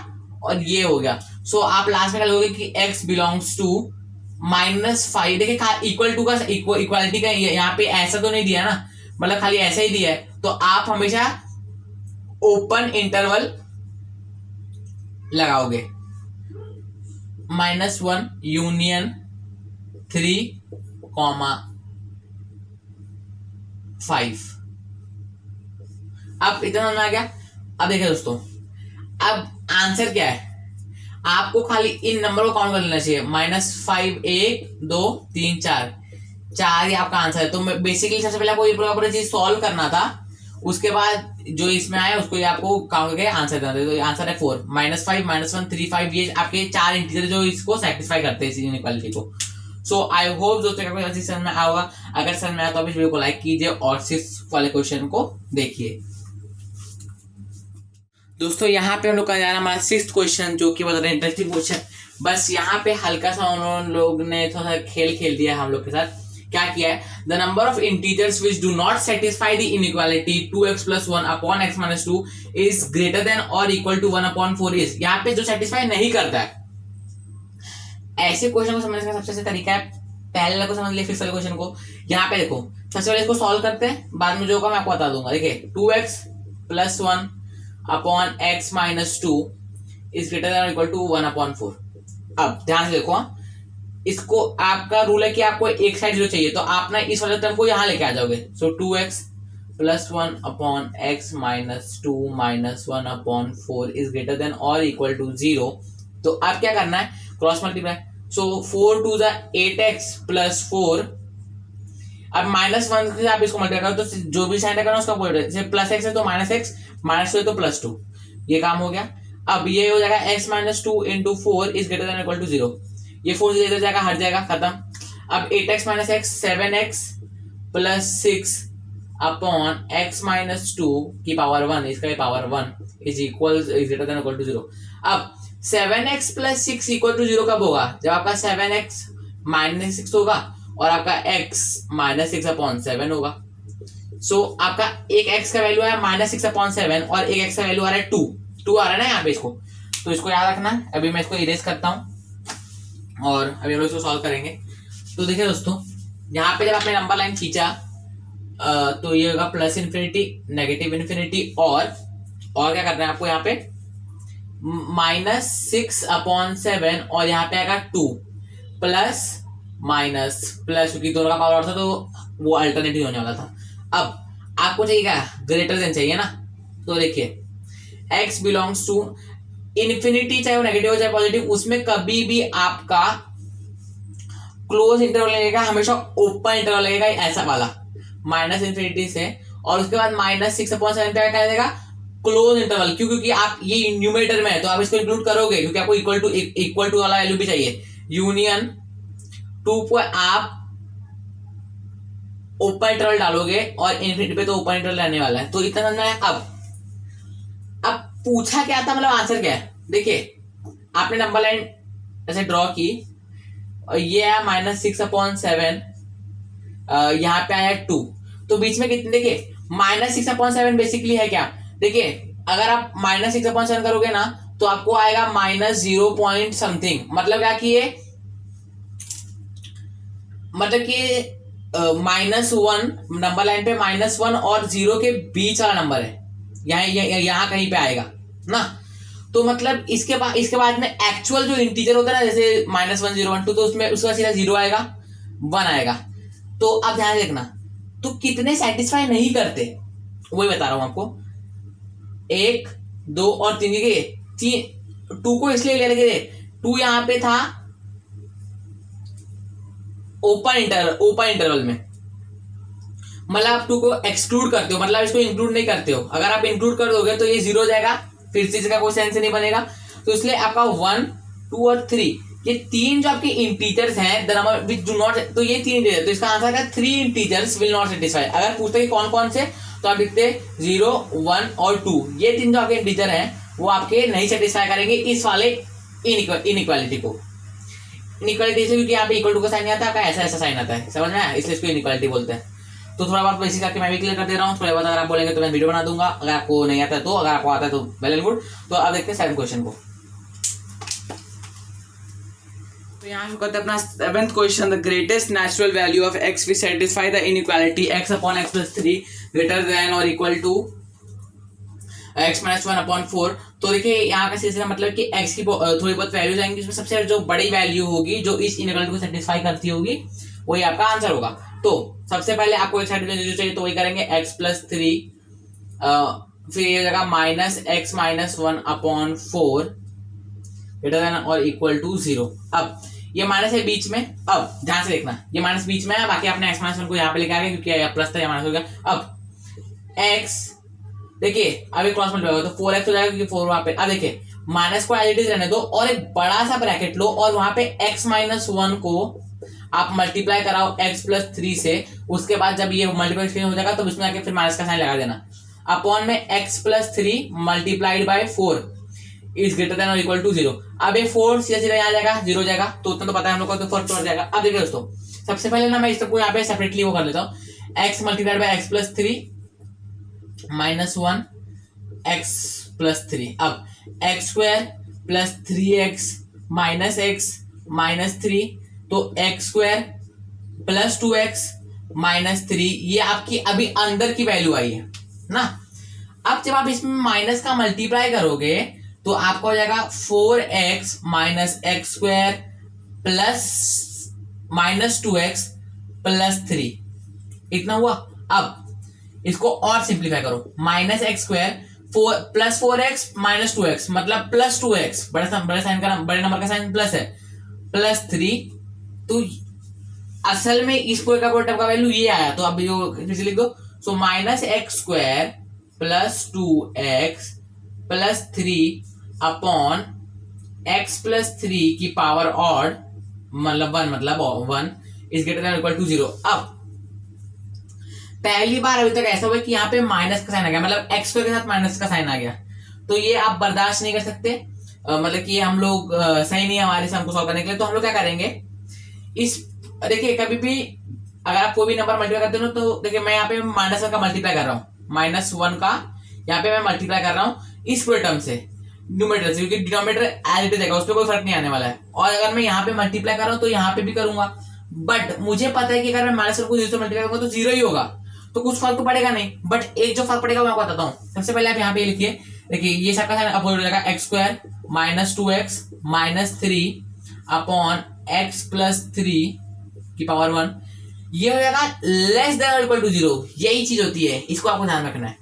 और ये हो गया। सो आप लास्ट में क्या लोगे कि x बिलोंग्स टू -5। देखिए इक्वल टू का इक्वालिटी का यहाँ पे ऐसा तो नहीं दिया ना, मतलब खाली ऐसा ही दिया है। तो आप हमेशा ओपन इंटरवल लगाओगे -1 यूनियन 3,5। अब इतना समझ आ गया। अब देखिए दोस्तों, अब आंसर क्या है, आपको खाली इन नंबर को काउंट कर लेना चाहिए। -5 1 2 3 4 4 ही आपका आंसर है। तो बेसिकली सबसे पहले आपको ये पूरा चीज सॉल्व करना था, उसके बाद जो इसमें आया उसको ये आपको काउंट करके आंसर देना था। तो आंसर है 4 -5 -1 3 5। ये आपके 4 इंटीजर जो इसको सेटिस्फाई करते हैं इस इनइक्वालिटी को। सो आई होप दोस्तों आपको समझ में आया होगा। अगर समझ में आया तो आप इस वीडियो को लाइक कीजिए और 6 वाले क्वेश्चन को देखिए। दोस्तों यहाँ पे हम लोग का जा रहा है हमारा 6th क्वेश्चन, जो कि बहुत इंटरेस्टिंग क्वेश्चन। बस यहाँ पे हल्का सा उन्होंने लोग ने थोड़ा सा खेल दिया हम लोग के साथ। क्या किया है, the number of integers which do not satisfy the inequality 2x + 1 upon x - 2 is greater than और इक्वल टू 1/4 इज। यहाँ पे जो सेटिस्फाई नहीं करता है, ऐसे क्वेश्चन को समझने का सबसे अच्छा तरीका है, पहले वाले को समझ लिया फिर वाले क्वेश्चन को। यहाँ पे देखो, सबसे पहले इसको सॉल्व करते हैं, बाद में जो होगा मैं आपको बता दूंगा। देखिए 2x + 1 upon x - 2 is greater than और इक्वल टू 1/4। अब ध्यान से देखो, इसको आपका रूल है कि आपको एक साइड 0 चाहिए, तो आप ना इस वाले टर्म को यहां लेके आ जाओगे। सो 2x + 1 upon x - 2 - 1/4 is greater than और इक्वल टू 0। तो आप क्या करना है, क्रॉस मल्टीप्लाई। सो 4 2 8x + 4। अब -1 से आप इसको मल्टीप्लाई करो तो जो भी साइन करना उसका पॉइंट, जैसे +x है तो -x, -2 है तो +2, ये काम हो गया। अब ये हो जाएगा x - 2 × 4 is greater than equal to 0। ये 4 से इधर जाएगा, हट जाएगा, खत्म। अब 8x - x 7x + 6 upon x - 2 की पावर 1, इसका power 1 is greater than equal to 0। अब 7x + 6 इक्वल टू 0 कब होगा, जब आपका 7x - 6 होगा और आपका x - 6/7 होगा। सो आपका एक x का वैल्यू है -6/7 और एक x का वैल्यू आ रहा है 2 आ रहा है ना यहाँ पे। इसको तो इसको याद रखना है। अभी मैं इसको इरेज करता हूँ और अभी हम लोग इसको सॉल्व करेंगे। तो देखिए दोस्तों, यहाँ पे जब आपने नंबर लाइन खींचा तो ये होगा +∞, -∞, और क्या करना है आपको, यहाँ पे -6/7 और यहाँ पे आएगा 2 प्लस क्योंकि दोनों का पावर था तो वो अल्टरनेटिव होने वाला था। अब आपको चाहिए क्या, ग्रेटर देन चाहिए ना। तो देखिए x बिलोंग्स टू इन्फिनिटी, चाहे वो नेगेटिव हो चाहे पॉजिटिव, उसमें कभी भी आपका क्लोज इंटरवल लगेगा, हमेशा ओपन इंटरवल लगेगा, ऐसा वाला -∞ से, और उसके बाद -6/7 पे क्या देगा, क्लोज इंटरवल। क्यों, क्योंकि आप ये न्यूमरेटर में है तो आप इसको इंक्लूड करोगे, क्योंकि आपको इक्वल टू वाला वैल्यू भी चाहिए। यूनियन 2 को आप ओपन इंटरवल डालोगे और इन्फिनिटी पे तो ओपन इंटरवल रहने वाला है। तो इतना समझना है। अब पूछा क्या था, मतलब आंसर क्या है। देखिए आपने नंबर लाइन ऐसे ड्रॉ की और ये है -6/7, यहाँ पे आया 2, तो बीच में कितने, देखिए -6/7 बेसिकली है क्या, देखिए अगर आप -6/7 करोगे ना तो आपको आएगा -0 पॉइंट समथिंग। मतलब क्या कि ये मतलब कि -1 नंबर लाइन पे -1 और 0 के बीच वाला नंबर है, यहाँ कहीं पे आएगा ना। तो मतलब इसके बाद में एक्चुअल जो इंटीजर होता है ना, जैसे -1 0 1 2, तो उसमें उसका सीधा 0 आएगा, 1 आएगा। तो अब ध्यान देखना, तो कितने सेटिस्फाई नहीं करते वही बता रहा हूं आपको। 1 2 और 3 के 2 को इसलिए ले लगे, 2 यहाँ पे था ओपन इंटरवल में, मतलब आप 2 को एक्सक्लूड करते हो, मतलब इसको इंक्लूड नहीं करते हो। अगर आप इंक्लूड कर दोगे तो ये 0 हो जाएगा, फिर से इसका कोई सेंस नहीं बनेगा। तो इसलिए आपका 1 2 और 3, ये 3 जो आपके इंटीजर्स हैं, the number which do not, तो ये 3 इंटीजर, तो इसका आंसर है 3 इंटीजर्स विल नॉट सेटिस्फाई। अगर पूछते कि कौन कौन से, तो आप लिखते 0 1 और 2, ये 3 जो आपके इंटीजर हैं वो आपके नहीं सेटिस्फाई करेंगे इस वाले इनइक्वालिटी को। इनइक्वालिटी से क्योंकि यहाँ पे इक्वल टू का साइन आता है, आपका ऐसा साइन आता है, समझ में आया, इसलिए इसको इनइक्वालिटी बोलते हैं। तो थोड़ा बहुत बेसिक करके मैं भी क्लियर कर दे रहा हूँ, थोड़ा बहुत अगर आप बोलेंगे तो मैं वीडियो बना दूंगा, अगर आपको नहीं आता है तो, अगर आपको आता है तो वेल एंड गुड। तो अब देखते हैं 7th क्वेश्चन को। तो यहाँ से करते हैं अपना 7th question, the greatest natural value of x which satisfy the inequality x/x + 3 greater than और इक्वल टू x माइनस 1/4। तो देखिए यहाँ का सिलसिला मतलब कि x की थोड़ी बहुत वैल्यूज आएंगी, इसमें सबसे जो बड़ी वैल्यू होगी जो इस इनइक्वालिटी को सेटिस्फाई करती होगी वही आपका आंसर होगा। तो सबसे पहले आपको एक साइड जो चाहिए तो वही करेंगे x+3, फिर ये जगह -x-1/4 ग्रेटर देन और इक्वल टू 0। अब ये माइनस है बीच में, अब ध्यान से देखना ये माइनस बीच में है, बाकी आपने x-1 को यहाँ पे लेके आ गए क्योंकि प्लस था, माइनस हो गया। अब x देखिए अभी क्रॉस मल्टीप्लाई होगा तो 4x हो जाएगा क्योंकि 4 वहां पे। अब देखिए माइनस को एज इट इज रहने दो और एक बड़ा सा ब्रैकेट लो और वहां पे x-1 को आप मल्टीप्लाई कराओ x+3 से। उसके बाद जब ये मल्टीप्लिकेशन हो जाएगा तो इसमें आके फिर माइनस का साइन लगा देना। अपॉन में x+3 multiplied by 4 is greater than और इक्वल टू 0। अब ये 4 सीधा सीधा यहाँ जाएगा 0 जाएगा, तो उतना तो पता है हम लोग को, तो 4 तो जाएगा। अब देखिए दोस्तों सबसे पहले ना मैं इसको यहाँ पे सेपरेटली वो कर लेता हूँ, x multiplied by x+3 -1 x+3। अब x² + 3x - x -3 तो x² + 2x - 3 ये आपकी अभी अंदर की वैल्यू आई है ना। अब जब आप इसमें माइनस का मल्टीप्लाई करोगे तो आपको हो जाएगा 4x - x² + -2x + 3 इतना हुआ। अब इसको और सिंप्लीफाई करो, -x² + 4x - 2x मतलब +2x, बड़े साइन का बड़े नंबर का साइन प्लस है, +3। तो असल में इस पूरे का टर्म का वैल्यू ये आया, तो अब जो लिख दो, सो -x² + 2x + 3 अपॉन x+3 की पावर ऑड मतलब 1 is greater than equal to 0। अब पहली बार अभी तक ऐसा हुआ कि यहाँ पे माइनस का साइन आ गया, मतलब x² के साथ माइनस का साइन आ गया, तो ये आप बर्दाश्त नहीं कर सकते, मतलब कि हम लोग सही नहीं है हमारे से हमको सॉल्व करने के लिए। तो हम लोग क्या करेंगे, इस देखिए कभी भी अगर आप कोई भी नंबर मल्टीप्लाई करते हो तो देखिए मैं यहाँ पे -1 का मल्टीप्लाई कर रहा हूँ, -1 का यहाँ पे मैं मल्टीप्लाई कर रहा हूँ इस पूरे टर्म से न्यूमरेटर से, क्योंकि डिनोमिनेटर एज इट इज रहेगा, उस पर कोई फर्क नहीं आने वाला है। और अगर मैं यहाँ पे मल्टीप्लाई कर रहा हूँ तो यहाँ पे भी करूंगा, बट मुझे पता है कि अगर मैं -1 को 0 से मल्टीप्लाई करूंगा तो 0 ही होगा, तो कुछ फर्क तो पड़ेगा नहीं। बट एक जो फर्क पड़ेगा मैं आपको बताता हूँ। सबसे पहले आप यहाँ पे लिखिए, देखिए ये सबका साइन अपोजिट हो जाएगा, x² - 2x - 3 अपॉन x+3 की पावर 1 ये हो जाएगा लेस देन और इक्वल टू 0। यही चीज होती है, इसको आपको ध्यान रखना है।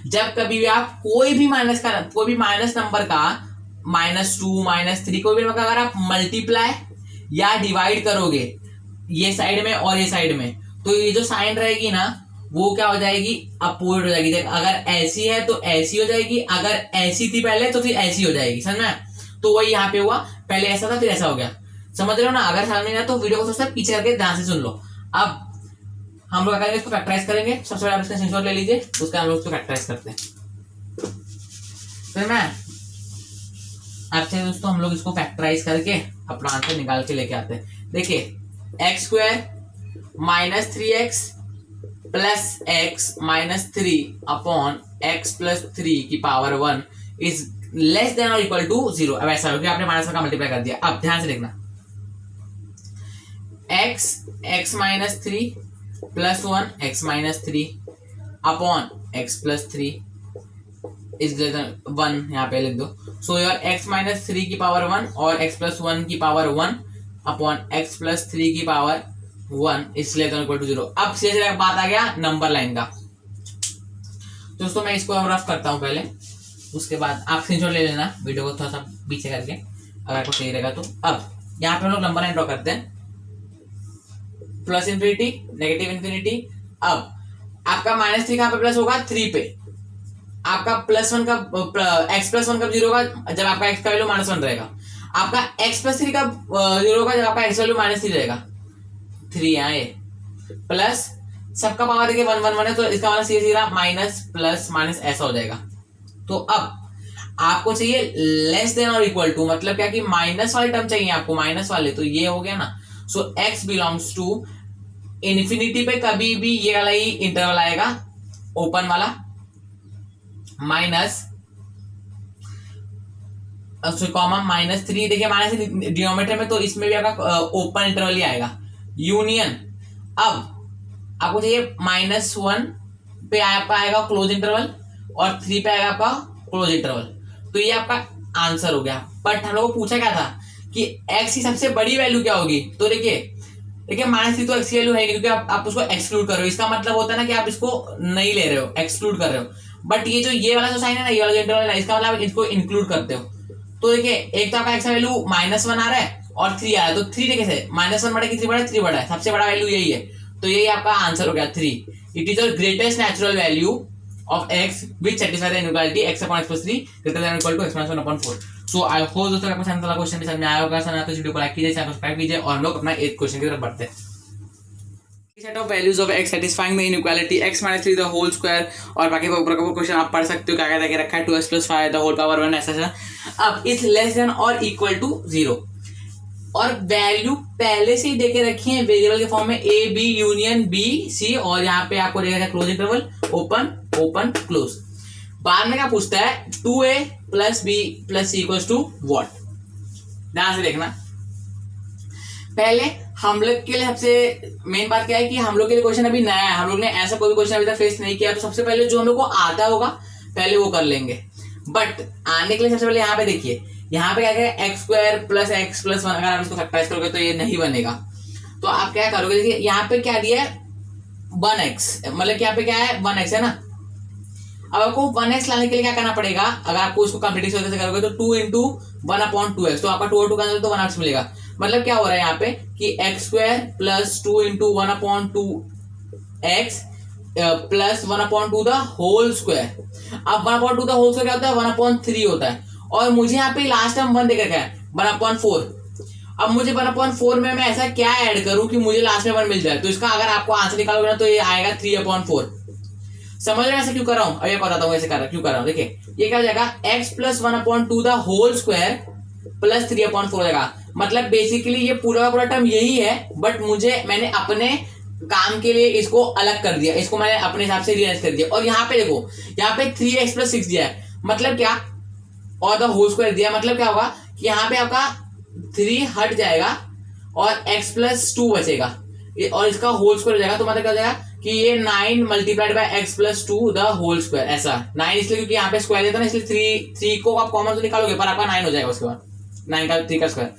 जब कभी भी आप कोई भी माइनस नंबर का -2 -3 कोई भी नंबर का अगर आप मल्टीप्लाई या डिवाइड करोगे ये साइड में और ये साइड में, तो ये जो साइन रहेगी ना वो क्या हो जाएगी, अपोजिट हो जाएगी। अगर ऐसी है तो ऐसी हो जाएगी, अगर ऐसी थी पहले तो फिर ऐसी हो जाएगी, समझ में। तो वही यहाँ पे हुआ, पहले ऐसा था फिर ऐसा हो गया, समझ रहे हो ना। अगर समझ नहीं आया तो वीडियो को थोड़ा सा पीछे करके ध्यान से सुन लो। अब हम लोग क्या करेंगे, इसको फैक्टराइज करेंगे। सबसे पहले इसका स्क्रीनशॉट ले लीजिए, उसका हम लोग इसको फैक्टराइज करते हैं। फिर मैं अच्छे दोस्तों हम लोग इसको फैक्टराइज करके अपना आंसर निकाल के लेके आते हैं। देखिए x² - 3x + x - 3 upon x+3 की पावर 1 इज लेस देन और इक्वल टू 0। अब ऐसा हो गया, आपने माइनस का मल्टीप्लाई कर दिया। अब ध्यान से देखना, x - 3 + 1 x - 3 upon x+3 is greater then 1 यहाँ पे लिख दो। सो योर x - 3 की पावर 1 और x+1 की पावर 1 अपॉन x+3 की power 1 is less than equal to 0। अब सीधे बात आ गया नंबर लाइन का। दोस्तों मैं इसको रफ करता हूँ पहले, उसके बाद आप स्क्रीनशॉट ले लेना वीडियो को थोड़ा सा पीछे करके, अगर आपको सही रहेगा तो। अब यहाँ पे हम लोग नंबर लाइन ड्रॉ करते हैं, +∞, -∞। अब आपका -3 कहाँ पे प्लस होगा, 3 पे। आपका +1 का x+1 कब 0 होगा, जब आपका x का वैल्यू -1 रहेगा। आपका x+3 का 0 होगा जब आपका x वैल्यू -3 रहेगा। 3 आए प्लस सबका पावर देखिए 1 1 1 है, तो इसका मतलब सीधा माइनस प्लस माइनस ऐसा हो जाएगा। तो अब आपको चाहिए लेस देन और इक्वल टू, मतलब क्या कि माइनस वाले टर्म चाहिए आपको, माइनस वाले, तो ये हो गया ना। So x belongs to infinity पे कभी भी ये वाला ही इंटरवल आएगा, ओपन वाला, माइनस कॉमा -3। देखिए माइनस डिनोमिनेटर में, तो इसमें भी आपका ओपन इंटरवल ही आएगा, यूनियन। अब आपको चाहिए -1 पे आपका आएगा क्लोज इंटरवल, और 3 पे आएगा आपका क्लोज इंटरवल। तो ये आपका आंसर हो गया। बट हम लोग को पूछा क्या था कि x की सबसे बड़ी वैल्यू क्या होगी। तो देखिए -3 तो x की वैल्यू है नहीं, क्योंकि आप उसको एक्सक्लूड कर रहे हो। इसका मतलब होता है ना कि आप इसको नहीं ले रहे हो, एक्सक्लूड कर रहे हो। बट ये वाला जो साइन है ना, ये वाला जो इंटरवल है, इसका मतलब आप इसको इंक्लूड करते हो। तो देखिए एक तो आपका x का वैल्यू -1 आ रहा है और 3 आ रहा है। तो 3 देखिए से -1 बड़ा कि 3 बड़ा, 3 बड़ा है, सबसे बड़ा वैल्यू यही है। तो यही आपका आंसर हो गया 3। It is the greatest natural value of x which satisfy the inequality x upon x plus 3 greater than or equal to x minus 1 upon 4। So I hope दोस्तों आपको समझ वाला क्वेश्चन भी समझ में आया होगा। समझ आया तो वीडियो को लाइक कीजिए, चैनल को सब्सक्राइब कीजिए और हम लोग अपना 8th क्वेश्चन की तरफ बढ़ते हैं। Set of values of x satisfying the inequality x minus 3 the whole square और बाकी ऊपर का क्वेश्चन आप पढ़ सकते हो, क्या क्या रखा है 2x plus 5 the whole power 1 ऐसा। अब इज लेस देन और इक्वल टू 0 और वैल्यू पहले से ही देके रखी है वेरिएबल के फॉर्म में a b union b c और यहाँ पे आपको देगा close interval open open close. बाद में क्या पूछता है 2a plus b plus c equals to what. ध्यान से देखना, पहले हम लोग के लिए सबसे मेन बात क्या है कि हम लोग के लिए क्वेश्चन अभी नया है, हम लोग ने ऐसा कोई क्वेश्चन अभी तक फेस नहीं किया। तो सबसे पहले जो हम लोग को आता होगा पहले वो कर लेंगे। बट आने के लिए सबसे पहले यहाँ पे देखिए, यहाँ पे क्या है x square plus x plus 1। अगर आप इसको फैक्टराइज करोगे तो ये नहीं बनेगा। तो आप क्या करोगे, देखिए यहाँ पे क्या दिया है 1x, मतलब यहाँ पे क्या है 1x है ना। अब आपको 1x लाने के लिए क्या करना पड़ेगा, अगर आपको इसको कंप्लीट से करोगे तो 2 इंटू 1/2x, तो आपका 2 और 2 का तो 1x मिलेगा। मतलब क्या हो रहा है यहाँ पे कि X square plus 2 into 1/2x plus 1/2 the whole square. अब 1/2 द होल स्क्वायर क्या होता है 1/3 होता है। और मुझे यहाँ पे लास्ट टाइम 1 देकर क्या है 1/4। अब मुझे 1/4 में मैं ऐसा क्या ऐड करूं कि मुझे लास्ट में 1 मिल जाए। तो इसका अगर आपको आंसर निकालोगे ना तो ये आएगा 3/4। समझ रहे हैं ऐसे क्यों कर रहा हूं, अब ये बताता हूँ ऐसे क्यों कर रहा हूँ। देखिए ये क्या हो जाएगा x plus 1/2 the whole square plus 3/4 हो जाएगा। मतलब बेसिकली ये पूरा का पूरा टर्म यही है, बट मैंने अपने काम के लिए इसको अलग कर दिया, इसको मैंने अपने हिसाब से रियलाइज कर दिया। और यहाँ पे देखो, यहाँ पे 3x प्लस 6 दिया है, मतलब क्या, और द होल स्क्वायर दिया, मतलब क्या होगा कि यहाँ पे आपका 3 हट जाएगा और x प्लस 2 बचेगा और इसका होल स्क्वायर हो जाएगा। तो मतलब क्या हो जाएगा कि ये 9 multiplied by x plus 2 the whole square. ऐसा 9 इसलिए क्योंकि यहाँ पे स्क्वायर देता ना, इसलिए 3 को आप कॉमन तो निकालोगे पर आपका 9 हो जाएगा उसके बाद 9 का 3 का स्क्वायर।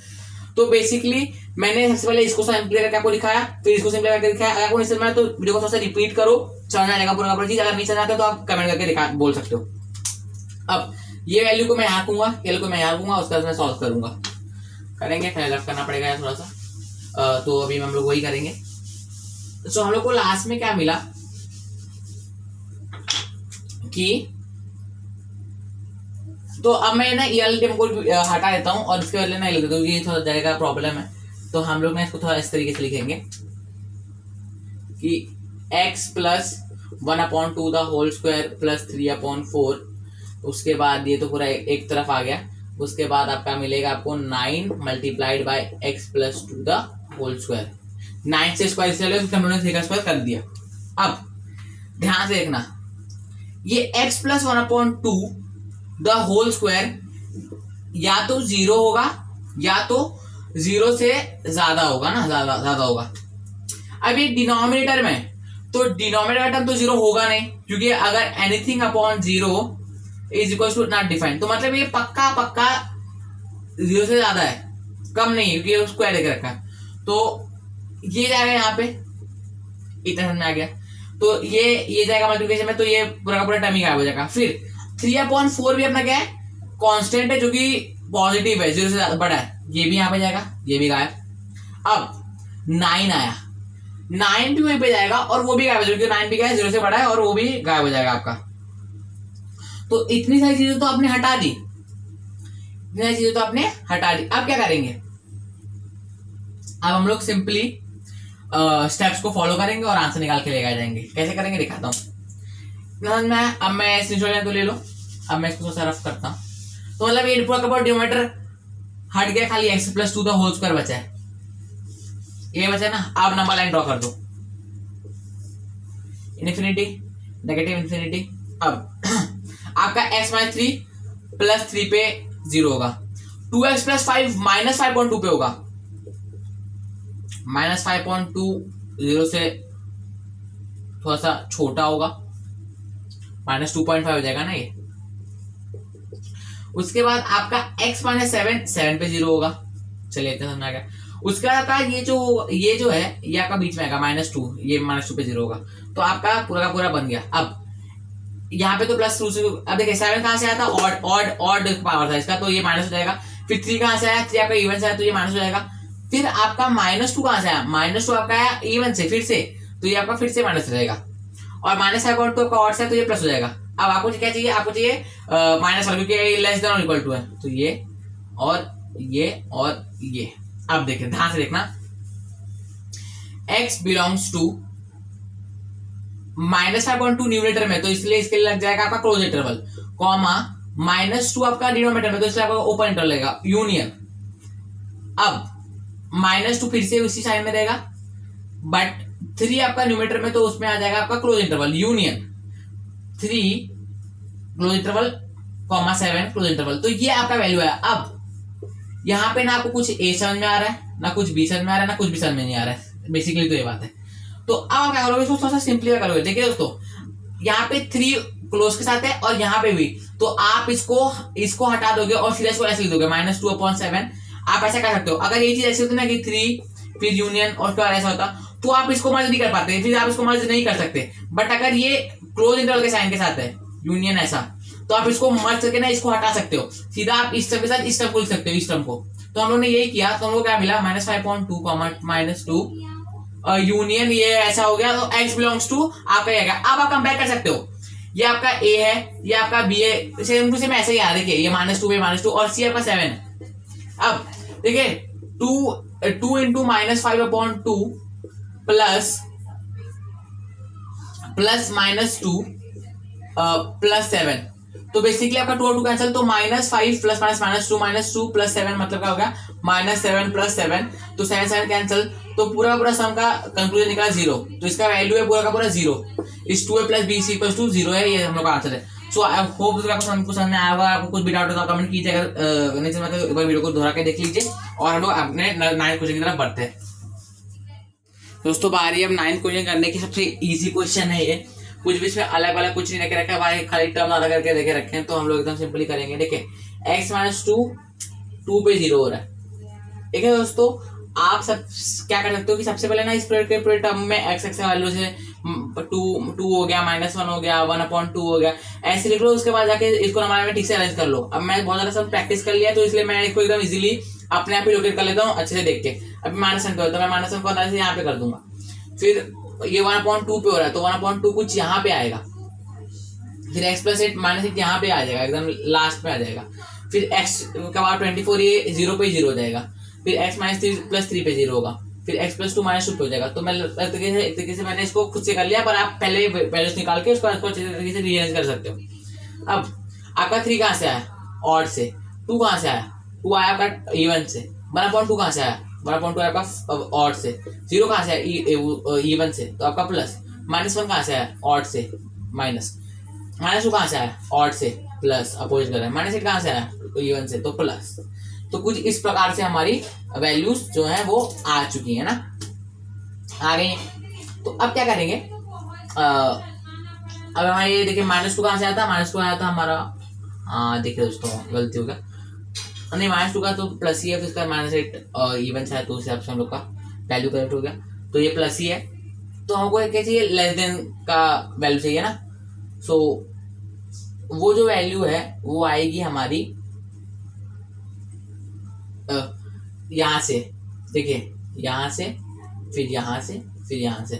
तो बेसिकली मैंने सबसे पहले इसको सिंपली करके आपको दिखाया, फिर इसको सिंपली करके दिखाया। अगर आपको नहीं समझ में आया तो वीडियो को थोड़ा सा रिपीट करो, समझ आएगा पूरा का पूरा चीज। अगर नहीं समझ आता तो आप कमेंट करके बोल सकते हो। अब ये वैल्यू को मैं यहाँ रखूंगा, ये को मैं यहाँ रखूंगा, उसका मैं सॉल्व करूंगा। करेंगे लेफ्ट करना पड़ेगा थोड़ा सा। तो अभी हम लोग वही करेंगे। तो हम लोग को लास्ट में क्या मिला कि, तो अब मैं ना ये टेम को हटा देता हूँ और इसके वाले ना लिख देता हूँ, ये थोड़ा जगह का प्रॉब्लम है। तो हम लोग ना इसको थोड़ा इस तरीके से लिखेंगे कि x plus 1/2 the whole square plus 3/4। उसके बाद ये तो पूरा एक तरफ आ गया। उसके बाद आपका मिलेगा आपको 9 multiplied by x plus 2 the whole square. 9 से स्क्वायर चले तो हमने 3 का स्क्वायर कर दिया। अब ध्यान से देखना, ये x plus 1/2 the whole square या तो 0 होगा या तो 0 से ज्यादा होगा ना, ज्यादा होगा। अब ये डिनोमिनेटर में, तो डिनोमिनेटर टर्म तो 0 होगा नहीं, क्योंकि अगर anything upon 0 is equal to not defined. तो मतलब ये पक्का 0 से ज्यादा है, कम नहीं है, क्योंकि स्क्वायर लेकर रखा है। तो ये जाएगा यहाँ पे, इतना समझ में आ गया। तो ये जाएगा मल्टीप्लिकेशन में, तो ये पूरा का पूरा टर्म ही गायब हो जाएगा। फिर 3/4 भी अपना क्या है कांस्टेंट है, जो कि पॉजिटिव है, 0 से बड़ा है, ये भी यहाँ पे जाएगा, ये भी गायब। अब 9 आया, 9 भी वहीं पे जाएगा और वो भी गायब हो जाएगा, क्योंकि 9 भी क्या है 0 से बड़ा है और वो भी गायब हो जाएगा आपका। तो इतनी सारी चीजें तो आपने हटा दी, अब क्या करेंगे, अब हम लोग सिंपली स्टेप्स को फॉलो करेंगे और आंसर निकाल के लेकर जाएंगे। कैसे करेंगे दिखाता हूँ। अब मैं स्क्रीनशॉट तो ले लो। अब मैं इसको रफ करता हूँ। तो मतलब ये पूरा का पूरा डिनोमिनेटर हट गया, खाली x plus 2 the whole square बचा है, ये बचा ना। अब नंबर लाइन ड्रॉ कर दो, इनफिनिटी नेगेटिव इनफिनिटी। अब आपका x माइनस 3 प्लस 3 पे 0 होगा, 2x प्लस 5 माइनस 5.2 पे होगा, -5.2 0 से थोड़ा सा छोटा होगा, -2.5 हो जाएगा ना ये। उसके बाद आपका x माइनस 7 पे 0 होगा। चलिए इतना समझ आ गया। उसके बाद आपका ये जो है ये आपका बीच में आएगा -2, ये -2 पे 0 होगा। तो आपका पूरा का पूरा बन गया। अब यहाँ पे तो +2 से, अब देखिए 7 कहाँ से आया था, ऑड पावर था इसका, तो ये माइनस हो जाएगा। फिर 3 कहाँ से आया, 3 आपका इवन से आया, तो ये माइनस हो जाएगा। फिर आपका -2 कहाँ से आया, -2 आपका आया इवन से फिर से, तो ये आपका फिर से माइनस हो जाएगा। और -5/2 आपका ऑड से है, तो ये प्लस हो जाएगा। अब आपको क्या चाहिए, आपको चाहिए -1, क्योंकि लेस देन और इक्वल टू है, तो ये और ये। अब देखिए ध्यान से देखना, x बिलोंग्स टू -5/2 न्यूमरेटर में, तो इसलिए इसके लिए लग जाएगा आपका क्लोज इंटरवल, कॉमा -2 आपका डिनोमिनेटर में, तो इसलिए आपका ओपन इंटरवल लगेगा, यूनियन। अब -2 फिर से उसी साइन में देगा, बट 3 आपका न्यूमरेटर में, तो उसमें आ जाएगा आपका close interval, union 3 close interval, comma 7 close interval. तो ये आपका वैल्यू है। अब यहाँ पे ना आपको कुछ ए समझ में आ रहा है, ना कुछ बी समझ में आ रहा है, ना कुछ भी समझ में नहीं आ रहा है, बेसिकली तो ये बात है। तो अब आप क्या करोगे, इसको थोड़ा सा सिंपलीफाई करोगे। देखिए दोस्तों, यहाँ पे 3 क्लोज के साथ है और यहाँ पे भी, तो आप इसको हटा दोगे और सीधा इसको ऐसे लिख दोगे -2/7। आप ऐसा कर सकते हो, अगर ये चीज ऐसी होती ना कि 3 फिर यूनियन और उसके बाद ऐसा होता, तो आप इसको मर्ज नहीं कर पाते, फिर आप इसको मर्ज नहीं कर सकते। बट अगर ये क्लोज इंटरवल के साइन के साथ है, यूनियन ऐसा, तो आप इसको मर्ज करके ना इसको हटा सकते हो, सीधा आप इस टर्म के साथ इस टर्म को लिख सकते हो, इस टर्म को। तो हम लोग ने यही किया, तो हम लोग क्या मिला, -5/2 -2 यूनियन, ये ऐसा हो गया, तो x बिलोंग्स टू आपका ये। अब आप कंपेयर कर सकते हो, ये आपका a है, ये आपका b है, सेम टू सेम ऐसे ही आ, देखिए ये -2 पे -2 और c आपका 7 है। अब देखिए 2 इंटू -5/2 प्लस -2 प्लस 7, तो बेसिकली आपका 2 और 2 कैंसिल, तो -5 प्लस -2 प्लस 7 मतलब क्या हो गया, -7 प्लस 7, तो 7 कैंसिल, तो पूरा सम का कंक्लूजन निकला 0। तो इसका वैल्यू है पूरा का पूरा 0। इस 2a plus b equals to 0 है, ये हम लोग का आंसर है। सो आई होप आपको समझ में आया होगा। आपको कुछ भी डाउट हो तो कमेंट कीजिए, अगर नहीं समझ तो एक बार वीडियो को दोहरा के देख लीजिए, और हम लोग अपने 9th क्वेश्चन की तरफ बढ़ते हैं। दोस्तों बारी अब 9th क्वेश्चन करने की। सबसे इजी क्वेश्चन है ये, कुछ भी इसमें अलग अलग कुछ नहीं रखे रखा है भाई, खाली टर्म अलग करके देखे रखे हैं, तो हम लोग एकदम सिंपली करेंगे। देखिए x -2 2 पे 0 हो रहा है, ठीक है दोस्तों। आप सब क्या कर सकते हो कि सबसे पहले ना इस पूरे टर्म में x वैल्यू से 2 हो गया, -1 हो गया, 1/2 हो गया, ऐसे लिख लो। उसके बाद जाके इसको नंबर में ठीक से अरेंज कर लो। अब मैं बहुत ज्यादा सब प्रैक्टिस कर लिया, तो इसलिए मैं इसको एकदम इजीली अपने आप ही लोकेट कर लेता हूँ अच्छे से देख के। अभी -1 पे, तो मैं -1 को अंदर से यहाँ पे कर दूंगा। फिर ये 1/2 पे हो रहा है, तो 1/2 कुछ यहाँ पे आएगा, फिर x + 8 -8 यहाँ पे आ जाएगा, एकदम लास्ट में आ जाएगा। फिर x का बाद 24 ये 0 पे 0 हो जाएगा, फिर x -3 + 3 पे 0 होगा, फिर x + 2 -2 पे हो जाएगा। तो मैं एक तरीके से मैंने इसको खुद से कर लिया, पर आप पहले वैल्यूज निकाल के उसको अच्छे तरीके से रीअरेंज कर सकते हो। अब आपका 3 कहाँ से आया, ऑड से। 2 कहाँ से आया, 2 आया आपका इवन से। 1/2 कहाँ से आया, 1/2 आपका ऑड से। 0 कहाँ से आया, इवन से, तो आपका प्लस। -1 कहाँ से आया, ऑड से, माइनस। -2 कहाँ से आया, ऑड से, प्लस अपोजिट कर रहा है। -8 कहाँ से आया, तो इवन से, तो प्लस। तो कुछ इस प्रकार से हमारी वैल्यूज जो है वो आ चुकी है ना, आ गई है। तो अब क्या करेंगे, अब हमारे देखिए -2 कहाँ से आया था, -2 आया था हमारा, देखिए दोस्तों गलती हो गया, नहीं -2 का तो प्लस ही है, फिर इसका -8 इवन से है, तो उस हिसाब से हम लोग का वैल्यू करेक्ट हो गया, तो ये प्लस ही है। तो हमको क्या चाहिए, लेस देन का वैल्यू चाहिए ना। सो वो जो वैल्यू है वो आएगी हमारी यहाँ से, देखिए यहाँ से, फिर यहाँ से, फिर यहाँ से।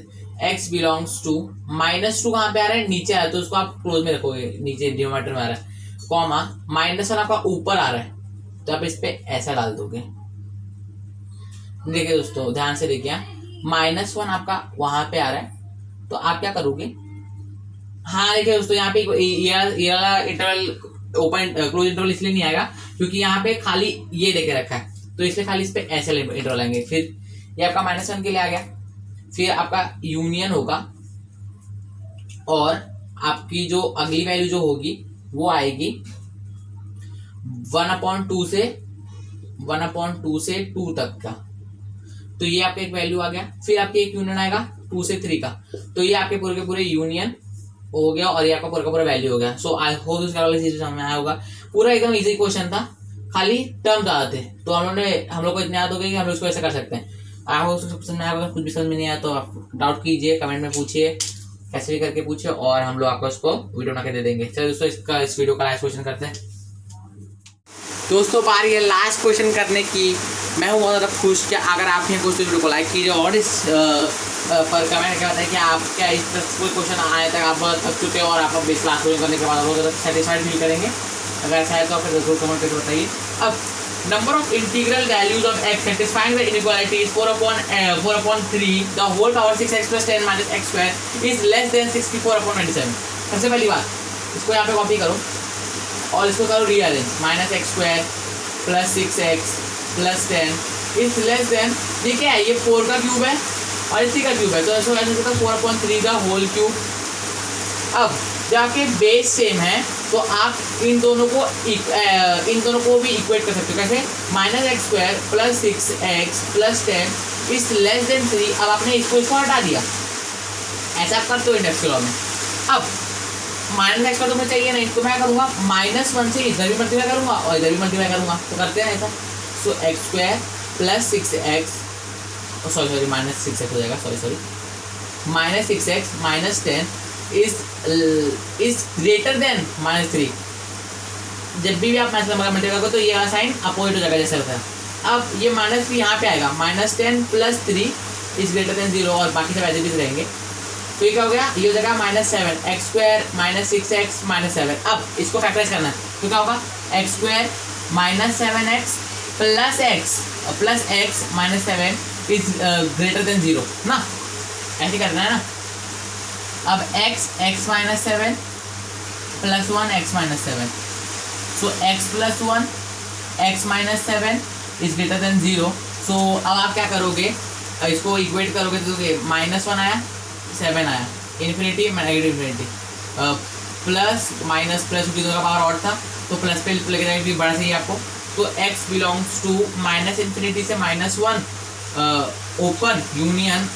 x बिलोंग्स टू -2 कहाँ पे आ रहा है, नीचे आ रहा है, तो उसको आप क्लोज में रखोगे, नीचे डिनोमिनेटर में आ रहा है, कॉमा -1 आपका ऊपर आ रहा है, तो आप इस पे ऐसा डाल दोगे। देखिए दोस्तों ध्यान से देखिए, -1 आपका वहां पे आ रहा है, तो आप क्या करोगे, हाँ देखिए दोस्तों यहाँ पे ये वाला इंटरवल ओपन क्लोज इंटरवल इसलिए नहीं आएगा क्योंकि यहाँ पे खाली ये देके रखा है, तो इसलिए खाली इस पे ऐसे इंटरवल आएंगे। फिर ये आपका -1 के लिए आ गया, फिर आपका यूनियन होगा, और आपकी जो अगली वैल्यू जो होगी वो आएगी 1/2 से 2 तक का, तो ये आपका एक वैल्यू आ गया। फिर आपके एक यूनियन आएगा 2 से 3 का, तो ये आपके पूरे के पूरे यूनियन हो गया और ये आपका पूरा का पूरा वैल्यू हो गया। सो आई होप इसका वाला चीज समझ में आया होगा। पूरा एकदम इजी क्वेश्चन था, खाली टर्म ज्यादा थे, तो हम लोग को इतने याद हो गए कि हम लोग इसको ऐसे कर सकते हैं। आई होप समझ में आया होगा। कुछ भी समझ में नहीं आया तो आप डाउट कीजिए, कमेंट में पूछिए, कैसे भी करके पूछिए, और हम लोग आपको इसको वीडियो बना के दे देंगे। चलो दोस्तों, इस वीडियो का लास्ट क्वेश्चन करते हैं। दोस्तों बारी है लास्ट क्वेश्चन करने की। मैं हूँ बहुत ज़्यादा खुश कि अगर आपने कुछ वीडियो को लाइक कीजिए और इस पर कमेंट करके बताएं कि आप क्या इस कोई क्वेश्चन आया तक आप बहुत थक चुके हैं और आप अब इस लास्ट क्वेश्चन करने के बाद बहुत ज़्यादा सेटिस्फाइड फील करेंगे। अगर ऐसा है तो फिर जरूर कमेंट करके बताइए। अब number of integral values of x satisfying the inequality is 4/3 the whole power 6x plus 10 minus x square is less than 64/27। सबसे पहली बात, इसको यहाँ पे कॉपी करो और इसको करो rearrange. Minus x square plus 6x plus 10 is less then, ये क्या है, ये 4 का क्यूब है और इसी का क्यूब है, तो इसको ऐसे होता है 4/3 का होल क्यूब। अब जाके बेस सेम है तो आप इन दोनों को भी इक्वेट कर सकते हो। कैसे? Minus x square plus 6x plus 10 is less then 3। अब आपने इसको हटा दिया, ऐसा आप करते हो इंडेक्स के लॉ में। अब माइनस एक्स का तो मुझे चाहिए नहीं, तो मैं करूँगा -1 से इधर भी मल्टीप्लाई करूँगा और इधर भी मल्टीप्लाई करूँगा, तो करते हैं ऐसा। So x square plus 6x, sorry minus 6x हो जाएगा, sorry minus 6x minus 10 is greater than -3। जब भी आप मल्टीप्लाई करोगे तो ये वाला साइन अपोजिट हो जाएगा जैसे होता है। अब ये माइनस भी यहाँ पे आएगा, -10 प्लस 3 इज ग्रेटर देन 0 और बाकी सब एज इट इज रहेंगे। तो ये क्या हो गया, ये हो जाएगा -7 x square minus 6x minus 7। अब इसको फैक्टराइज करना है तो क्या होगा, x square minus 7x plus x minus 7 is greater than 0 ना, ऐसे करना है ना। अब x minus 7 plus 1 x minus 7, so x plus 1 x minus 7 is greater than 0। सो अब आप क्या करोगे, इसको इक्वेट करोगे तो -1 आया 7 आया, infinity negative infinity, plus minus plus क्योंकि दोनों का पावर ऑड था तो प्लस पे लेके जाएगी, बड़ा चाहिए आपको। तो x belongs to minus infinity से -1 ओपन यूनियन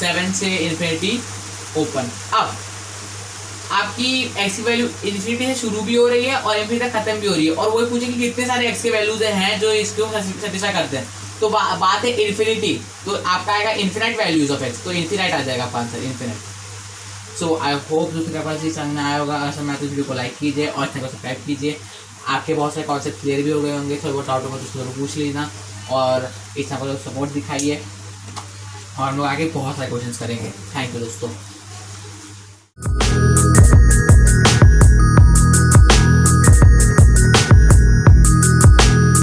7 से इन्फिनिटी ओपन। अब आपकी x की वैल्यू इन्फिनिटी से शुरू भी हो रही है और इन्फिनिटी तक खत्म भी हो रही है, और वही पूछे कि कितने सारे x के वैल्यूज हैं जो इसको सेटिस्फाई करते हैं। तो बात है इन्फिनिटी, तो आपका आएगा इन्फिनाइट वैल्यूज ऑफ x, तो इन्फिनाइट आ जाएगा आपका answer, infinite. So I hope दूसरे का पास समझ में आया होगा। अगर समझ में आया तो वीडियो को लाइक कीजिए और चैनल को सब्सक्राइब कीजिए। आपके बहुत सारे कॉन्सेप्ट क्लियर भी हो गए होंगे, थोड़ा बहुत डाउट होगा तो उसको जरूर पूछ लेना और इस चैनल को सपोर्ट दिखाइए, और हम लोग आगे बहुत सारे क्वेश्चन करेंगे। थैंक यू दोस्तों।